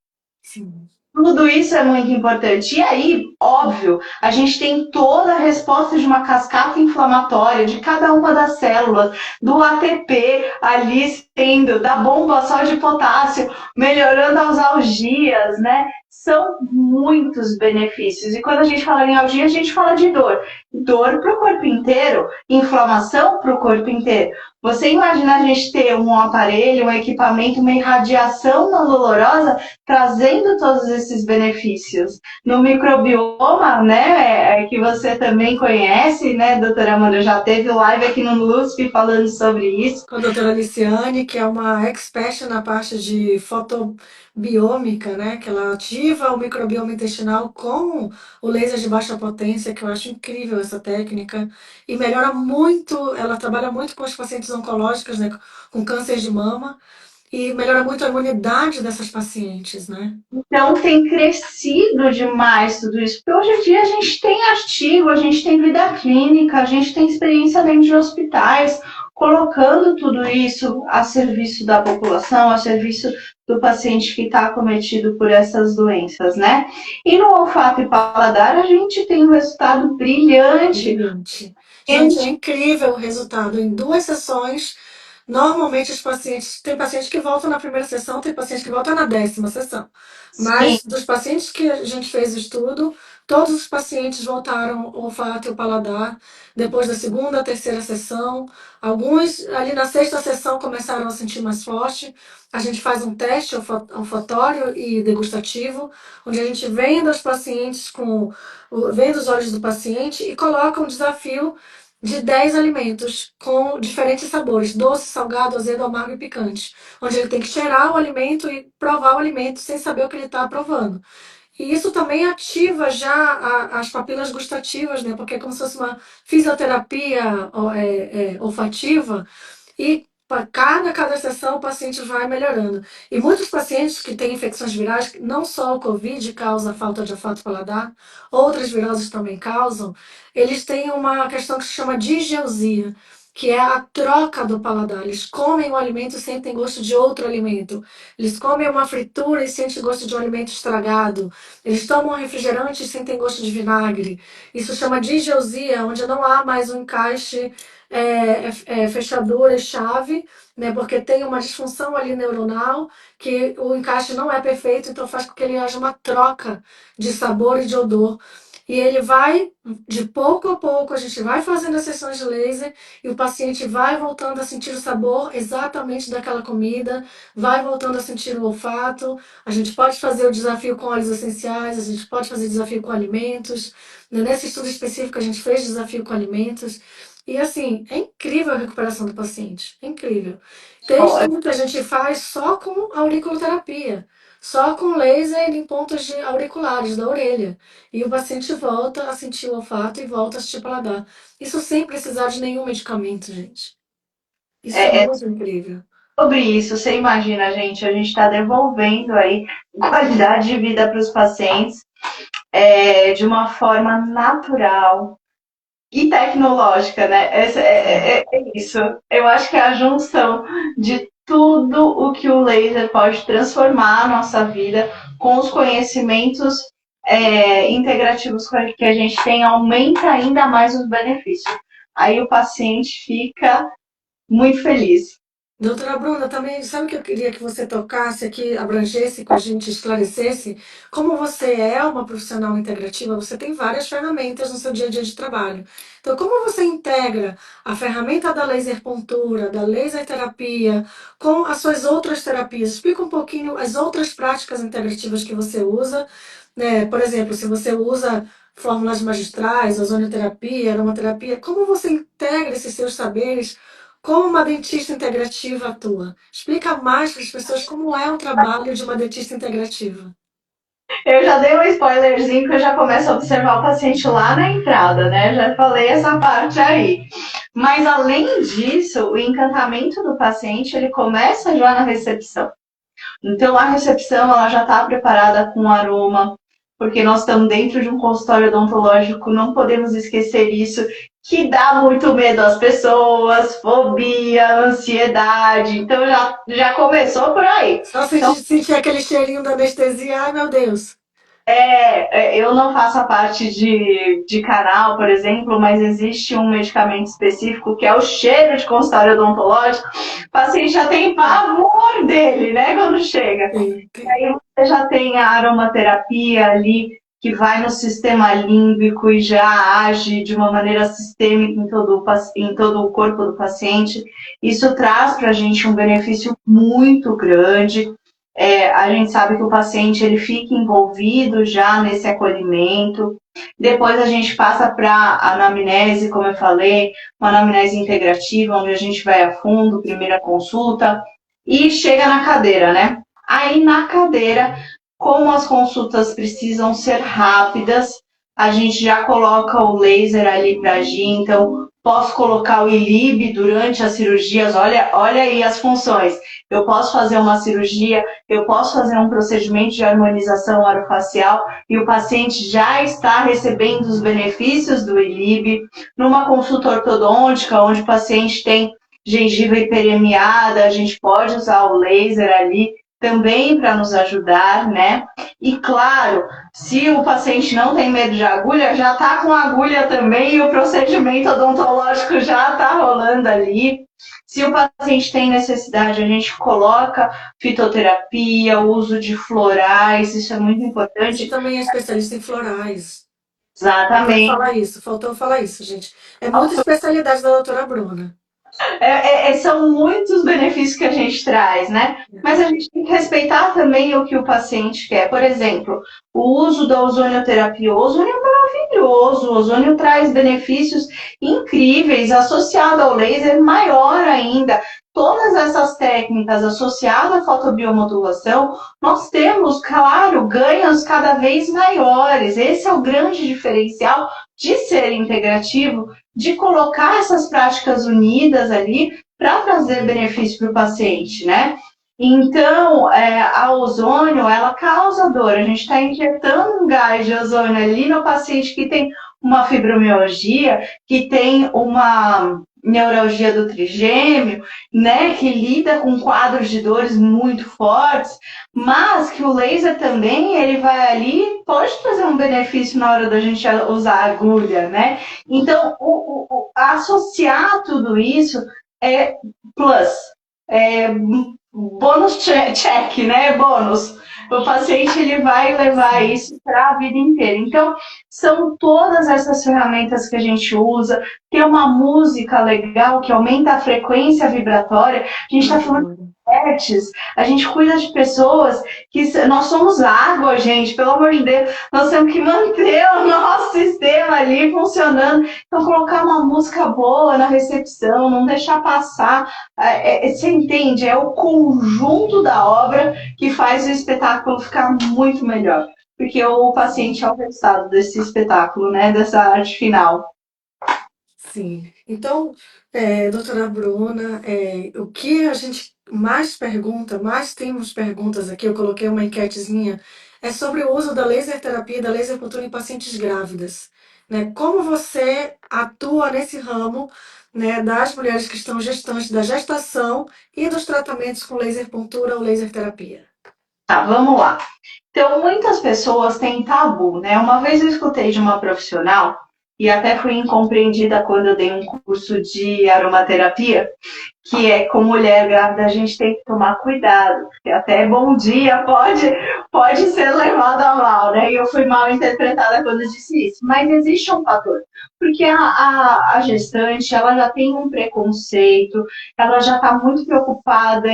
Sim. Tudo isso é muito importante. E aí, óbvio, a gente tem toda a resposta de uma cascata inflamatória de cada uma das células, do ATP ali sendo, da bomba só de potássio, melhorando as algias, né? São muitos benefícios. E quando a gente fala em algia, a gente fala de dor. Dor para o corpo inteiro, inflamação para o corpo inteiro. Você imagina a gente ter um aparelho, um equipamento, uma irradiação não dolorosa trazendo todos esses benefícios. No microbioma, né, que você também conhece, né, doutora Amanda, já teve live aqui no LUSP falando sobre isso. Com a doutora Liciane, que é uma expert na parte de fotobiômica, né? Que ela ativa o microbioma intestinal com o laser de baixa potência, que eu acho incrível essa técnica. E melhora muito, ela trabalha muito com os pacientes oncológicos, né? Com câncer de mama. E melhora muito a imunidade dessas pacientes, né? Então tem crescido demais tudo isso, porque hoje em dia a gente tem artigo, a gente tem vida clínica, a gente tem experiência dentro de hospitais, colocando tudo isso a serviço da população, a serviço do paciente que está acometido por essas doenças, né? E no olfato e paladar a gente tem um resultado brilhante. Brilhante. Gente, é incrível o resultado. Em 2 sessões, normalmente os pacientes, tem pacientes que voltam na primeira sessão, tem pacientes que voltam na 10ª sessão. Sim, Mas dos pacientes que a gente fez o estudo, todos os pacientes voltaram o olfato e o paladar depois da segunda, terceira sessão. Alguns ali na sexta sessão começaram a sentir mais forte. A gente faz um teste olfatório e degustativo, onde a gente vende os pacientes vendo os olhos do paciente e coloca um desafio de 10 alimentos com diferentes sabores, doce, salgado, azedo, amargo e picante, onde ele tem que cheirar o alimento e provar o alimento sem saber o que ele está provando. E isso também ativa já as papilas gustativas, né? Porque é como se fosse uma fisioterapia olfativa e para cada sessão o paciente vai melhorando. E muitos pacientes que têm infecções virais, não só o Covid causa falta de olfato paladar, outras viroses também causam, eles têm uma questão que se chama digeusia, que é a troca do paladar. Eles comem o alimento e sentem gosto de outro alimento. Eles comem uma fritura e sentem gosto de um alimento estragado. Eles tomam um refrigerante e sentem gosto de vinagre. Isso chama digeusia, onde não há mais um encaixe fechadura e chave, né? Porque tem uma disfunção ali neuronal que o encaixe não é perfeito, então faz com que ele haja uma troca de sabor e de odor. E ele vai, de pouco a pouco, a gente vai fazendo as sessões de laser e o paciente vai voltando a sentir o sabor exatamente daquela comida, vai voltando a sentir o olfato. A gente pode fazer o desafio com óleos essenciais, a gente pode fazer desafio com alimentos. Nesse estudo específico, a gente fez desafio com alimentos. E assim, é incrível a recuperação do paciente. É incrível. Tem estudo que a gente faz só com auriculoterapia, só com laser em pontos auriculares da orelha. E o paciente volta a sentir o olfato e volta a sentir o paladar. Isso sem precisar de nenhum medicamento, gente. Isso é É muito incrível. sobre isso, você imagina, gente, a gente está devolvendo aí qualidade de vida para os pacientes de uma forma natural e tecnológica, né? É isso. Eu acho que é a junção de tudo o que o laser pode transformar a nossa vida com os conhecimentos integrativos que a gente tem, aumenta ainda mais os benefícios. Aí o paciente fica muito feliz. Doutora Bruna, também, sabe o que eu queria que você tocasse aqui, abrangesse com a gente, esclarecesse? Como você é uma profissional integrativa, você tem várias ferramentas no seu dia a dia de trabalho. Então, como você integra a ferramenta da laser pontura, da laser terapia, com as suas outras terapias? Explica um pouquinho as outras práticas integrativas que você usa, né? Por exemplo, se você usa fórmulas magistrais, ozonioterapia, aromaterapia, como você integra esses seus saberes? Como uma dentista integrativa atua? Explica mais para as pessoas como é o trabalho de uma dentista integrativa. Eu já dei um spoilerzinho que eu já começo a observar o paciente lá na entrada, né? Já falei essa parte aí. Mas além disso, o encantamento do paciente ele começa já na recepção. Então a recepção ela já está preparada com aroma, porque nós estamos dentro de um consultório odontológico, não podemos esquecer isso, que dá muito medo às pessoas, fobia, ansiedade. Então já começou por aí. Só Então sentir aquele cheirinho da anestesia, ai meu Deus. eu não faço a parte de canal, por exemplo, mas existe um medicamento específico que é o cheiro de consultório odontológico. O paciente já tem pavor dele, né, quando chega. Sim, E aí você já tem a aromaterapia ali, que vai no sistema límbico e já age de uma maneira sistêmica em todo o corpo do paciente. Isso traz para a gente um benefício muito grande. A gente sabe que o paciente ele fica envolvido já nesse acolhimento. Depois a gente passa para a anamnese, como eu falei, uma anamnese integrativa, onde a gente vai a fundo, primeira consulta, e chega na cadeira, né? Aí na cadeira, como as consultas precisam ser rápidas, a gente já coloca o laser ali para agir, então posso colocar o ILIB durante as cirurgias, olha aí as funções. Eu posso fazer uma cirurgia, eu posso fazer um procedimento de harmonização orofacial e o paciente já está recebendo os benefícios do ILIB. Numa consulta ortodôntica, onde o paciente tem gengiva hiperemiada, a gente pode usar o laser ali também para nos ajudar, né? E claro, se o paciente não tem medo de agulha, já está com agulha também e o procedimento odontológico já está rolando ali. Se o paciente tem necessidade, a gente coloca fitoterapia, o uso de florais, isso é muito você importante. também é especialista em florais. Exatamente. Faltou falar isso, gente. É muita especialidade da doutora Bruna. São muitos benefícios que a gente traz, né? Mas a gente tem que respeitar também o que o paciente quer. Por exemplo, o uso da ozonioterapia. O ozônio é maravilhoso, o ozônio traz benefícios incríveis, associado ao laser, maior ainda. todas essas técnicas associadas à fotobiomodulação, nós temos, claro, ganhos cada vez maiores. Esse é o grande diferencial de ser integrativo, de colocar essas práticas unidas ali para trazer benefício para o paciente, né? Então, a ozônio, ela causa dor. A gente está injetando um gás de ozônio ali no paciente que tem uma fibromialgia, que tem uma neuralgia do trigêmeo, né, que lida com quadros de dores muito fortes, mas que o laser também, ele vai ali, pode trazer um benefício na hora da gente usar a agulha, né? Então, associar tudo isso é plus, é bônus check, né? Bônus. O paciente ele vai levar isso para a vida inteira. Então, são todas essas ferramentas que a gente usa. Tem uma música legal que aumenta a frequência vibratória. A gente está falando de hertz, a gente cuida de pessoas que nós somos água, gente, pelo amor de Deus. Nós temos que manter o nosso sistema ali funcionando. Então, colocar uma música boa na recepção, não deixar passar. Você entende? É o conjunto da obra que faz o espetáculo ficar muito melhor. Porque o paciente é o resultado desse espetáculo, né? Dessa arte final. Sim. Então, doutora Bruna, o que a gente mais pergunta, mais temos perguntas aqui, eu coloquei uma enquetezinha, é sobre o uso da laser terapia e da laser cultura em pacientes grávidas. Né? Como você atua nesse ramo, né, das mulheres que estão gestantes, da gestação e dos tratamentos com laser puntura ou laser terapia? Tá, vamos lá. Então, muitas pessoas têm tabu, né? Uma vez eu escutei de uma profissional, e até fui incompreendida quando eu dei um curso de aromaterapia, que é com mulher grávida a gente tem que tomar cuidado, porque até bom dia pode ser levado a mal, né? E eu fui mal interpretada quando eu disse isso. Mas existe um fator, porque a gestante, ela já tem um preconceito, ela já está muito preocupada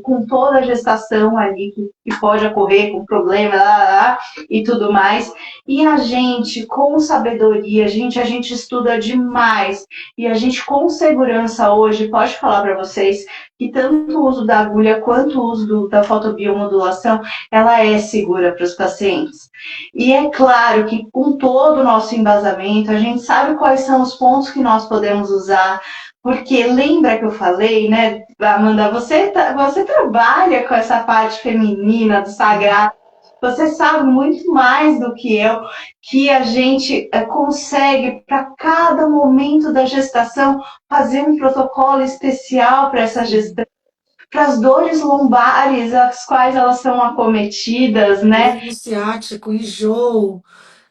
com toda a gestação ali que pode ocorrer, com problema e tudo mais. E a gente, com sabedoria, a gente estuda demais, e a gente, com segurança hoje, pode falar para vocês que tanto o uso da agulha quanto o uso da fotobiomodulação, ela é segura para os pacientes. E é claro que com todo o nosso embasamento, a gente sabe quais são os pontos que nós podemos usar, porque lembra que eu falei, né, Amanda, você trabalha com essa parte feminina, do sagrado, você sabe muito mais do que eu, que a gente consegue, para cada momento da gestação, fazer um protocolo especial para essa gestação, para as dores lombares, as quais elas são acometidas, né? Nervo ciático, enjoo,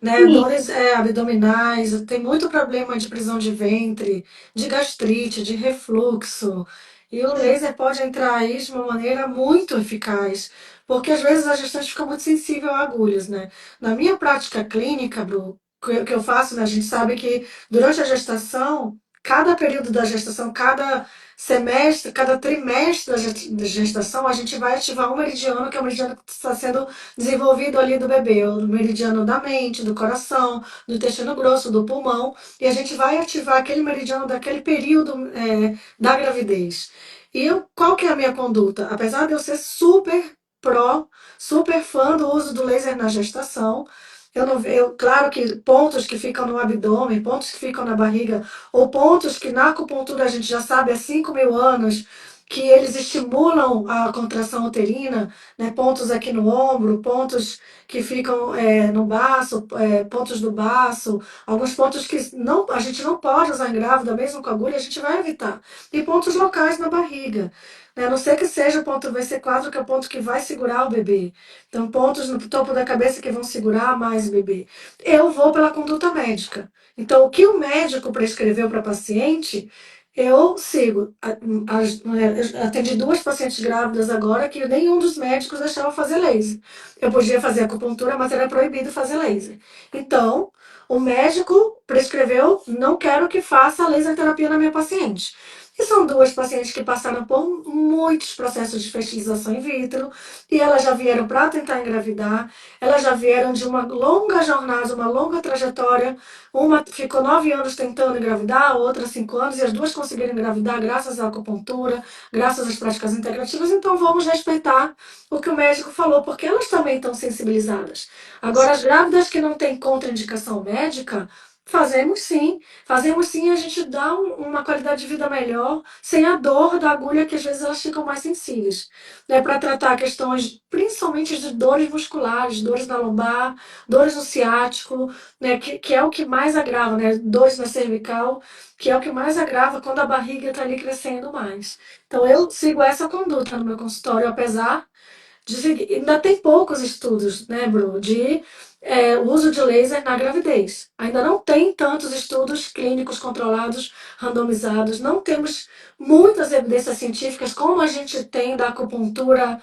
né? Sim, Dores abdominais, tem muito problema de prisão de ventre, de gastrite, de refluxo. E o laser pode entrar aí de uma maneira muito eficaz, porque às vezes a gestante fica muito sensível a agulhas, né? Na minha prática clínica, Bru, que eu faço, né? A gente sabe que durante a gestação, cada período da gestação, cada semestre, cada trimestre da gestação, a gente vai ativar um meridiano, que é o meridiano que está sendo desenvolvido ali do bebê, o meridiano da mente, do coração, do intestino grosso, do pulmão, e a gente vai ativar aquele meridiano daquele período da gravidez. E qual que é a minha conduta? Apesar de eu ser super pró, super fã do uso do laser na gestação, eu não vejo, claro que pontos que ficam no abdômen, pontos que ficam na barriga, ou pontos que na acupuntura a gente já sabe há 5.000 anos que eles estimulam a contração uterina, né? Pontos aqui no ombro, pontos que ficam no baço, pontos do baço, alguns pontos que não, a gente não pode usar em grávida, mesmo com agulha, a gente vai evitar. E pontos locais na barriga. Né? A não ser que seja o ponto VC4, que é o ponto que vai segurar o bebê. Então, pontos no topo da cabeça que vão segurar mais o bebê. Eu vou pela conduta médica. Então, o que o médico prescreveu para paciente, eu sigo. Atendi 2 pacientes grávidas agora que nenhum dos médicos deixava fazer laser. Eu podia fazer acupuntura, mas era proibido fazer laser. Então, o médico prescreveu, não quero que faça laser terapia na minha paciente. E são duas pacientes que passaram por muitos processos de fertilização in vitro e elas já vieram para tentar engravidar, elas já vieram de uma longa jornada, uma longa trajetória. Uma ficou 9 anos tentando engravidar, a outra 5 anos, e as duas conseguiram engravidar graças à acupuntura, graças às práticas integrativas. Então vamos respeitar o que o médico falou, porque elas também estão sensibilizadas. Agora, as grávidas que não têm contraindicação médica, fazemos sim, a gente dá uma qualidade de vida melhor, sem a dor da agulha, que às vezes elas ficam mais sensíveis. Né, para tratar questões, principalmente de dores musculares, dores na lombar, dores no ciático, né, que é o que mais agrava, né, dores na cervical, que é o que mais agrava quando a barriga está ali crescendo mais. Então eu sigo essa conduta no meu consultório, apesar ainda tem poucos estudos, né, Bru, de uso de laser na gravidez. Ainda não tem tantos estudos clínicos controlados, randomizados, não temos muitas evidências científicas como a gente tem da acupuntura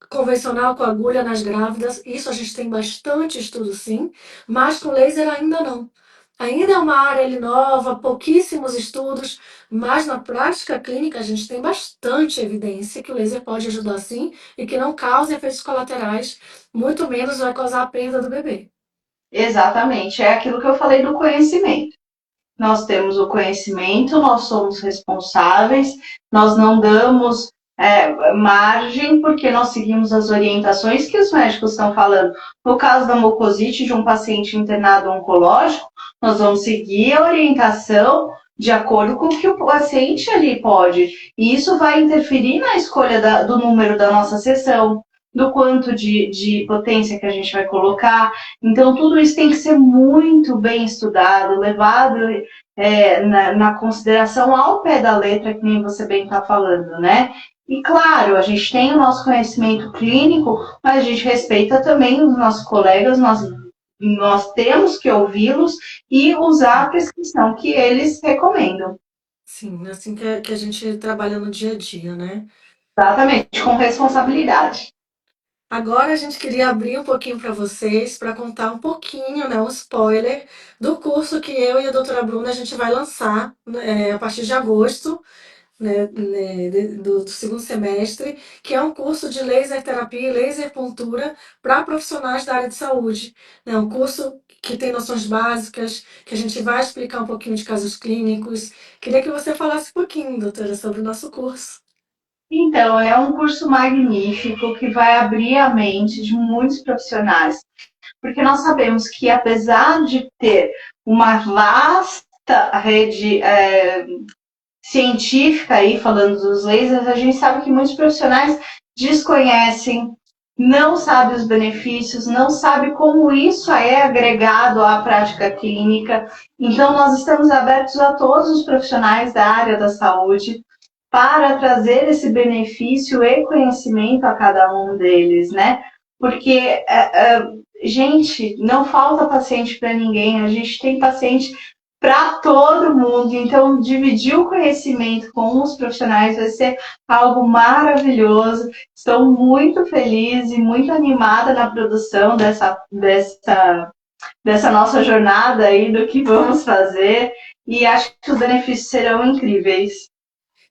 convencional com agulha nas grávidas. Isso a gente tem bastante estudo, sim, mas com laser ainda não. Ainda é uma área ali nova, pouquíssimos estudos, mas na prática clínica a gente tem bastante evidência que o laser pode ajudar sim e que não causa efeitos colaterais, muito menos vai causar a perda do bebê. Exatamente, é aquilo que eu falei do conhecimento. Nós temos o conhecimento, nós somos responsáveis, nós não damos margem porque nós seguimos as orientações que os médicos estão falando. No caso da mucosite de um paciente internado oncológico, nós vamos seguir a orientação de acordo com o que o paciente ali pode. E isso vai interferir na escolha do número da nossa sessão, do quanto de potência que a gente vai colocar. Então, tudo isso tem que ser muito bem estudado, levado na consideração ao pé da letra, que nem você bem está falando, né? E claro, a gente tem o nosso conhecimento clínico, mas a gente respeita também os nossos colegas, nós temos que ouvi-los e usar a prescrição que eles recomendam. Sim, assim que a gente trabalha no dia a dia, né? Exatamente, com responsabilidade. Agora a gente queria abrir um pouquinho para vocês, para contar um pouquinho, né, um spoiler do curso que eu e a doutora Bruna a gente vai lançar a partir de agosto, do segundo semestre, que é um curso de laser terapia e laser pontura para profissionais da área de saúde. É um curso que tem noções básicas, que a gente vai explicar um pouquinho de casos clínicos. Queria que você falasse um pouquinho, doutora, sobre o nosso curso. Então, é um curso magnífico que vai abrir a mente de muitos profissionais, porque nós sabemos que, apesar de ter uma vasta rede científica aí falando dos lasers, a gente sabe que muitos profissionais desconhecem, não sabem os benefícios, não sabem como isso é agregado à prática clínica. Então, nós estamos abertos a todos os profissionais da área da saúde para trazer esse benefício e conhecimento a cada um deles, né? Porque, gente, não falta paciente para ninguém, a gente tem paciente para todo mundo. Então, dividir o conhecimento com os profissionais vai ser algo maravilhoso. Estou muito feliz e muito animada na produção dessa nossa jornada aí, do que vamos fazer. E acho que os benefícios serão incríveis.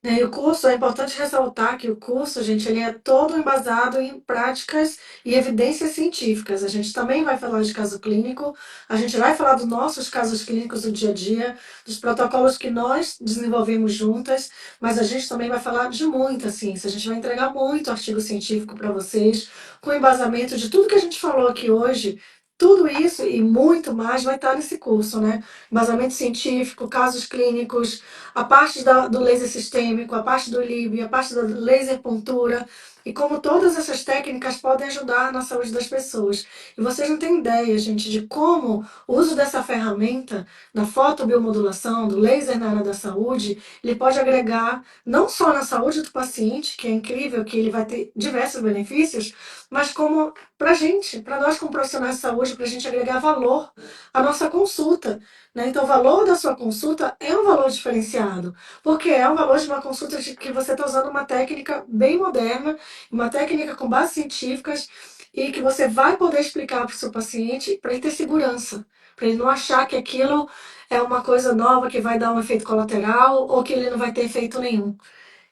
E o curso, é importante ressaltar que o curso, gente, ele é todo embasado em práticas e evidências científicas. A gente também vai falar de caso clínico, a gente vai falar dos nossos casos clínicos do dia a dia, dos protocolos que nós desenvolvemos juntas, mas a gente também vai falar de muita ciência. A gente vai entregar muito artigo científico para vocês, com embasamento de tudo que a gente falou aqui hoje. Tudo isso e muito mais vai estar nesse curso, né? Embasamento científico, casos clínicos, a parte do laser sistêmico, a parte do LIB, a parte da laser pontura, e como todas essas técnicas podem ajudar na saúde das pessoas. E vocês não têm ideia, gente, de como o uso dessa ferramenta, da fotobiomodulação, do laser na área da saúde, ele pode agregar não só na saúde do paciente, que é incrível, que ele vai ter diversos benefícios, mas como para a gente, para nós como profissionais de saúde, para a gente agregar valor à nossa consulta. Né? Então, o valor da sua consulta é um valor diferenciado, porque é um valor de uma consulta que você está usando uma técnica bem moderna, uma técnica com bases científicas e que você vai poder explicar para o seu paciente para ele ter segurança. para ele não achar que aquilo é uma coisa nova que vai dar um efeito colateral ou que ele não vai ter efeito nenhum.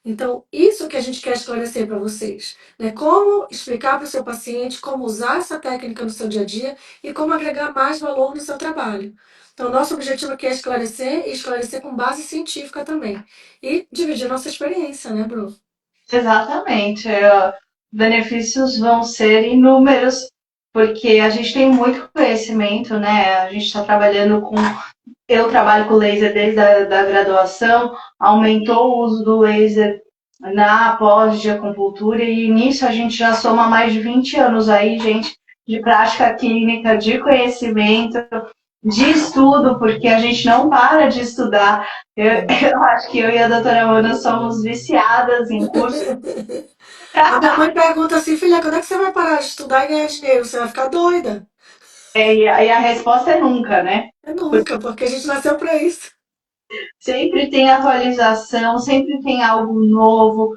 Então, isso que a gente quer esclarecer para vocês, né? Como explicar para o seu paciente como usar essa técnica no seu dia a dia e como agregar mais valor no seu trabalho. Então, nosso objetivo aqui é esclarecer e esclarecer com base científica também. E dividir nossa experiência, né, Bruno? Exatamente. Benefícios vão ser inúmeros, porque a gente tem muito conhecimento, né? A gente está trabalhando com. Eu trabalho com laser desde a da graduação, aumentou o uso do laser na pós de acupuntura e nisso a gente já soma mais de 20 anos aí, gente, de prática clínica, de conhecimento, de estudo, porque a gente não para de estudar. Eu acho que eu e a doutora Ana somos viciadas em cursos. A minha mãe pergunta assim, filha, quando é que você vai parar de estudar e ganhar dinheiro? Você vai ficar doida? E a resposta é nunca, né? É nunca, porque a gente nasceu para isso. Sempre tem atualização, sempre tem algo novo.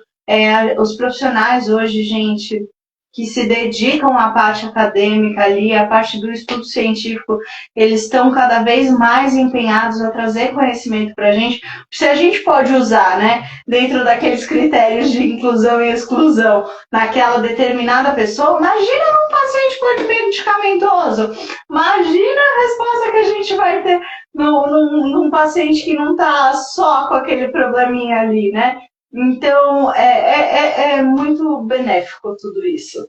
Os profissionais hoje, gente, que se dedicam à parte acadêmica ali, à parte do estudo científico, eles estão cada vez mais empenhados a trazer conhecimento para a gente. Se a gente pode usar, né, dentro daqueles critérios de inclusão e exclusão, naquela determinada pessoa, imagina um paciente medicamentoso, imagina a resposta que a gente vai ter num paciente que não está só com aquele probleminha ali, né? Então, é muito benéfico tudo isso.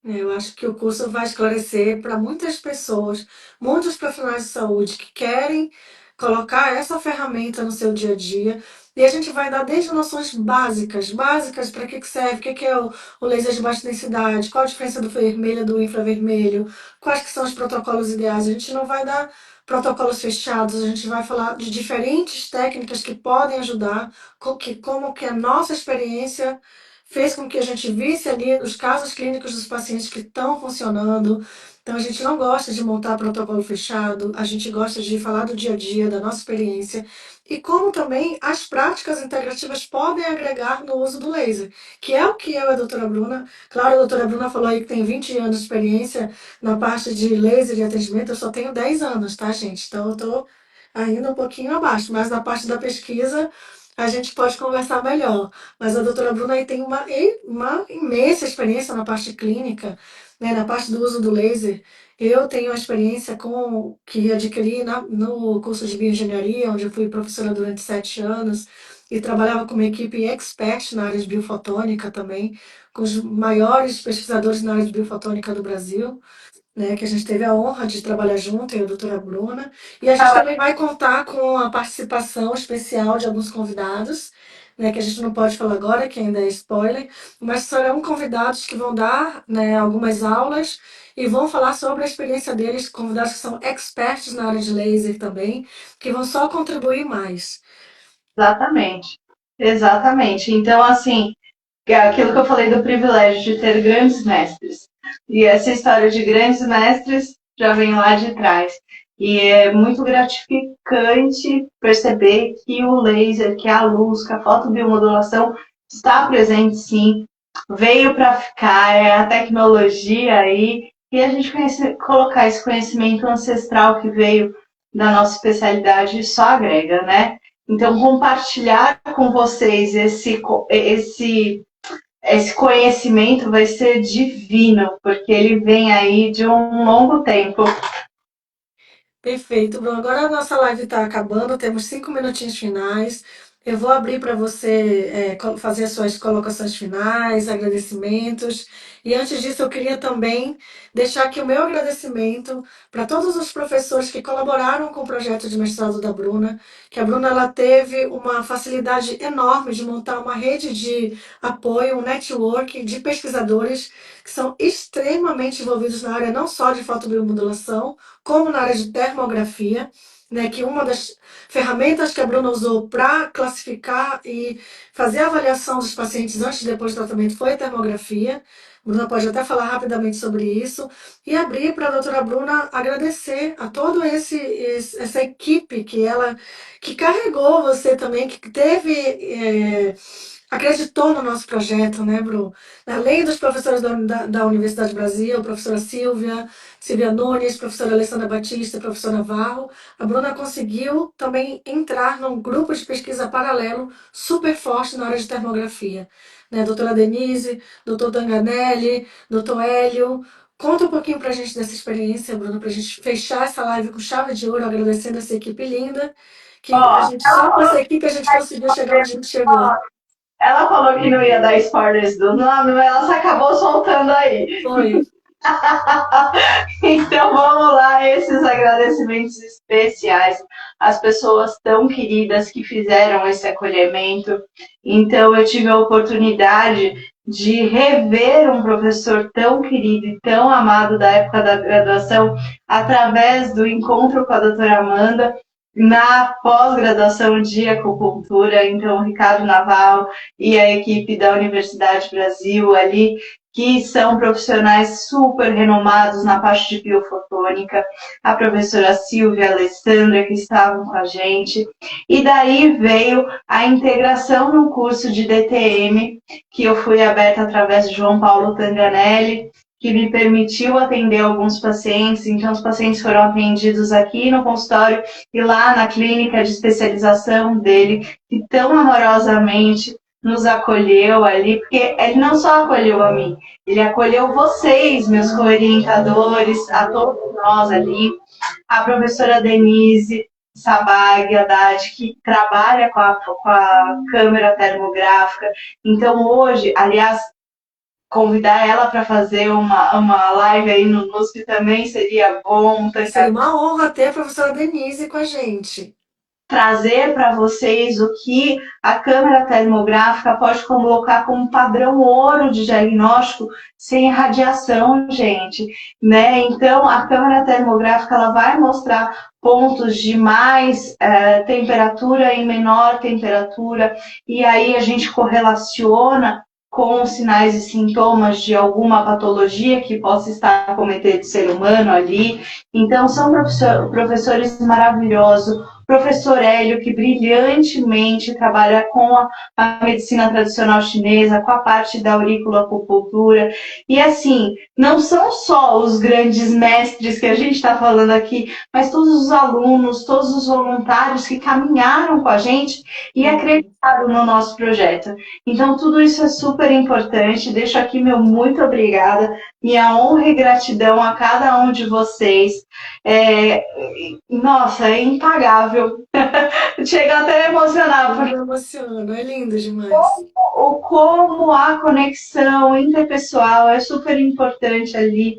Eu acho que o curso vai esclarecer para muitas pessoas, muitos profissionais de saúde que querem colocar essa ferramenta no seu dia a dia. E a gente vai dar desde noções básicas, básicas para que serve, que é o laser de baixa densidade, qual a diferença do vermelho e do infravermelho, quais que são os protocolos ideais. A gente não vai dar protocolos fechados, a gente vai falar de diferentes técnicas que podem ajudar, como que a nossa experiência fez com que a gente visse ali os casos clínicos dos pacientes que estão funcionando. Então, a gente não gosta de montar protocolo fechado, a gente gosta de falar do dia a dia, da nossa experiência, e como também as práticas integrativas podem agregar no uso do laser, que é o que eu e a doutora Bruna, claro, a doutora Bruna falou aí que tem 20 anos de experiência na parte de laser e atendimento, eu só tenho 10 anos, tá, gente? Então, eu estou ainda um pouquinho abaixo, mas na parte da pesquisa a gente pode conversar melhor. Mas a doutora Bruna aí tem uma imensa experiência na parte clínica, né, na parte do uso do laser. Eu tenho uma experiência que adquiri no curso de bioengenharia, onde eu fui professora durante 7 anos, e trabalhava com uma equipe expert na área de biofotônica também, com os maiores pesquisadores na área de biofotônica do Brasil, né, que a gente teve a honra de trabalhar junto, eu e a doutora Bruna. E a gente também vai contar com a participação especial de alguns convidados, né, que a gente não pode falar agora, que ainda é spoiler, mas serão convidados que vão dar, né, algumas aulas e vão falar sobre a experiência deles, convidados que são experts na área de laser também, que vão só contribuir mais. Exatamente. Exatamente. Então, assim, é aquilo que eu falei do privilégio de ter grandes mestres. E essa história de grandes mestres já vem lá de trás. E é muito gratificante perceber que o laser, que a luz, que a fotobiomodulação está presente sim, veio para ficar, é a tecnologia aí, e a gente colocar esse conhecimento ancestral que veio da nossa especialidade só agrega, né? Então, compartilhar com vocês esse conhecimento vai ser divino, porque ele vem aí de um longo tempo. Perfeito, Bruno. Agora a nossa live está acabando, temos 5 minutinhos finais. Eu vou abrir para você fazer as suas colocações finais, agradecimentos. E antes disso, eu queria também deixar aqui o meu agradecimento para todos os professores que colaboraram com o projeto de mestrado da Bruna, que a Bruna ela teve uma facilidade enorme de montar uma rede de apoio, um network de pesquisadores que são extremamente envolvidos na área não só de fotobiomodulação, como na área de termografia, né, que uma das ferramentas que a Bruna usou para classificar e fazer a avaliação dos pacientes antes e depois do tratamento foi a termografia, Bruna pode até falar rapidamente sobre isso, e abrir para a doutora Bruna agradecer a toda essa equipe que carregou você também, que teve, acreditou no nosso projeto, né, Bru? Além dos professores da Universidade Brasil, professora Silvia Nunes, professora Alessandra Batista, professora Navarro, a Bruna conseguiu também entrar num grupo de pesquisa paralelo super forte na área de termografia. Né? Doutora Denise, doutor Danganelli, doutor Hélio. Conta um pouquinho pra gente dessa experiência, Bruna, pra gente fechar essa live com chave de ouro, agradecendo essa equipe linda, que a Ó, gente, só com essa equipe a gente conseguiu chegar onde a gente chegou. ela falou que não ia dar spoilers do nome, mas ela se acabou soltando aí. Foi. Então vamos lá, esses agradecimentos especiais às pessoas tão queridas que fizeram esse acolhimento. Então eu tive a oportunidade de rever um professor tão querido e tão amado da época da graduação através do encontro com a doutora Amanda na pós-graduação de acupuntura. Então o Ricardo Naval e a equipe da Universidade Brasil ali, que são profissionais super renomados na parte de biofotônica, a professora Silvia e a Alessandra, que estavam com a gente. E daí veio a integração no curso de DTM, que eu fui aberta através de João Paulo Tanganelli, que me permitiu atender alguns pacientes. Então, os pacientes foram atendidos aqui no consultório e lá na clínica de especialização dele, que tão amorosamente nos acolheu ali, porque ele não só acolheu a mim, ele acolheu vocês, meus co-orientadores, a todos nós ali, a professora Denise Sabag Haddad, que trabalha com a câmera termográfica. Então, hoje, aliás, convidar ela para fazer uma live aí no NUSP também seria bom. Seria uma honra ter a professora Denise com a gente. Trazer para vocês o que a câmera termográfica pode colocar como padrão ouro de diagnóstico sem radiação, gente, né? Então, a câmera termográfica ela vai mostrar pontos de mais temperatura e menor temperatura, e aí a gente correlaciona com os sinais e sintomas de alguma patologia que possa estar cometendo o ser humano ali. Então, são professores maravilhosos. Professor Hélio, que brilhantemente trabalha com a medicina tradicional chinesa, com a parte da auriculoacupuntura. E assim, não são só os grandes mestres que a gente está falando aqui, mas todos os alunos, todos os voluntários que caminharam com a gente e acreditaram no nosso projeto. Então, tudo isso é super importante. Deixo aqui meu muito obrigada, minha honra e gratidão a cada um de vocês. Nossa, é impagável. Chega até a emocionar. Me emociona, é lindo demais. Como a conexão interpessoal é super importante ali.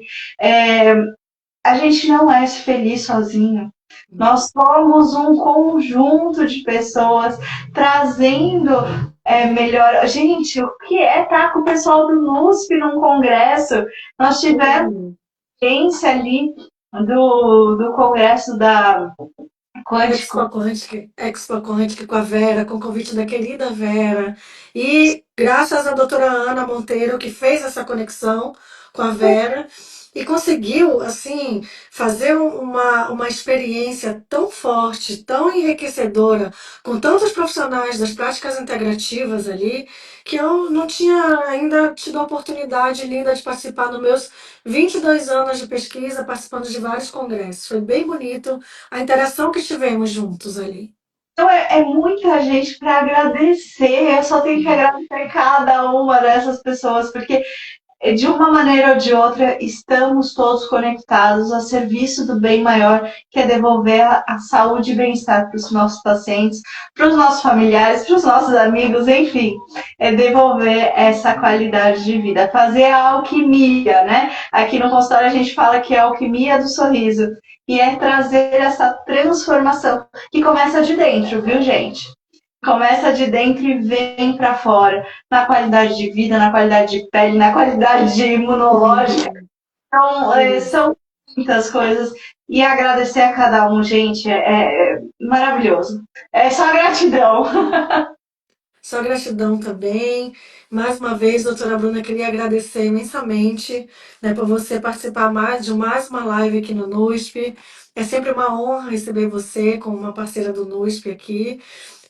A gente não é feliz sozinho. Nós somos um conjunto de pessoas trazendo melhor. Gente, o que é estar com o pessoal do NUSP num congresso? Nós tivemos experiência ali do congresso da Expo Quântica com a Vera, com o convite da querida Vera. E graças à doutora Ana Monteiro, que fez essa conexão com a Vera e conseguiu, assim, fazer uma experiência tão forte, tão enriquecedora, com tantos profissionais das práticas integrativas ali, que eu não tinha ainda tido a oportunidade linda de participar nos meus 22 anos de pesquisa, participando de vários congressos. Foi bem bonito a interação que tivemos juntos ali. Então é muita gente para agradecer. Eu só tenho que agradecer cada uma dessas pessoas, porque de uma maneira ou de outra estamos todos conectados a serviço do bem maior, que é devolver a saúde e bem-estar para os nossos pacientes, para os nossos familiares, para os nossos amigos, enfim, é devolver essa qualidade de vida, fazer a alquimia, né? Aqui no consultório a gente fala que é a alquimia do sorriso, e é trazer essa transformação que começa de dentro, viu, gente? Começa de dentro e vem para fora, na qualidade de vida, na qualidade de pele, na qualidade imunológica. Então, são muitas coisas. E agradecer a cada um, gente, é maravilhoso. É só gratidão. Só gratidão também. Mais uma vez, doutora Bruna, queria agradecer imensamente, né, por você participar de mais uma live aqui no NUSP. É sempre uma honra receber você como uma parceira do NUSP aqui.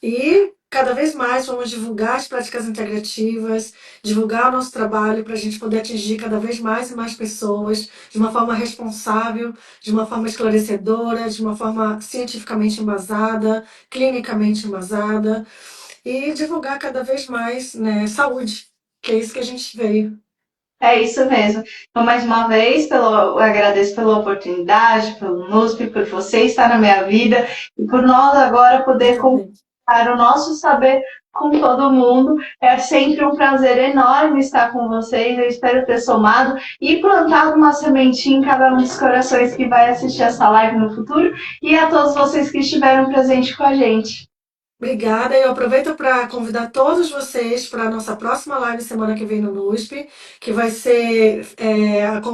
E cada vez mais vamos divulgar as práticas integrativas, divulgar o nosso trabalho para a gente poder atingir cada vez mais e mais pessoas de uma forma responsável, de uma forma esclarecedora, de uma forma cientificamente embasada, clinicamente embasada, e divulgar cada vez mais, né, saúde, que é isso que a gente veio. É isso mesmo. Então, mais uma vez, eu agradeço pela oportunidade, pelo NUSP, por você estar na minha vida e por nós agora Eu poder também. compartilhar o nosso saber com todo mundo. É sempre um prazer enorme estar com vocês. Eu espero ter somado e plantado uma sementinha em cada um dos corações que vai assistir essa live no futuro e a todos vocês que estiveram presentes com a gente. Obrigada. Eu aproveito para convidar todos vocês para a nossa próxima live semana que vem no NUSP, que vai ser,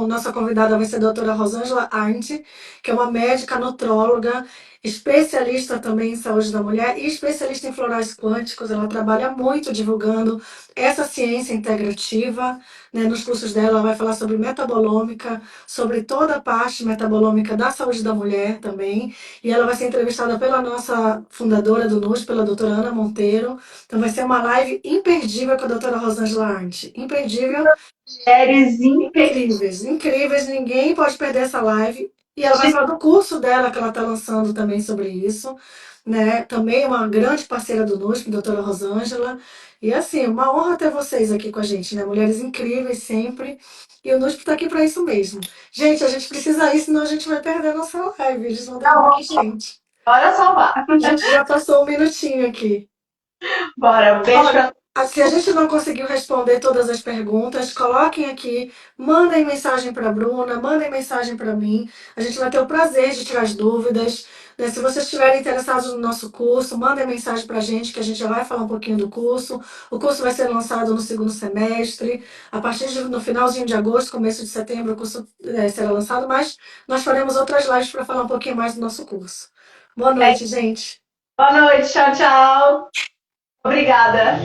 nossa convidada vai ser a doutora Rosângela Arndt, que é uma médica nutróloga, especialista também em saúde da mulher e especialista em florais quânticos. Ela trabalha muito divulgando essa ciência integrativa, né? Nos cursos dela, ela vai falar sobre metabolômica, sobre toda a parte metabolômica da saúde da mulher também. E ela vai ser entrevistada pela nossa fundadora do NUS, pela doutora Ana Monteiro. Então vai ser uma live imperdível com a doutora Rosângela Arndt. Imperdível, Mulheres incríveis, incríveis. Ninguém pode perder essa live. E ela vai falar do curso dela que ela está lançando também sobre isso. Né? Também é uma grande parceira do NUSP, doutora Rosângela. E assim, uma honra ter vocês aqui com a gente, né? Mulheres incríveis sempre. E o NUSP está aqui para isso mesmo. Gente, a gente precisa ir, senão a gente vai perder a nossa live. Eles vão derrubar a gente. Bora salvar. A gente já passou um minutinho aqui. Bora. Beijo Olha, pra se a gente não conseguiu responder todas as perguntas, coloquem aqui, mandem mensagem para a Bruna, mandem mensagem para mim. A gente vai ter o prazer de tirar as dúvidas. Né? Se vocês estiverem interessados no nosso curso, mandem mensagem para a gente, que a gente já vai falar um pouquinho do curso. O curso vai ser lançado no segundo semestre. A partir no finalzinho de agosto, começo de setembro, o curso será lançado, mas nós faremos outras lives para falar um pouquinho mais do nosso curso. Boa É, noite, gente. boa noite, tchau, tchau. Obrigada.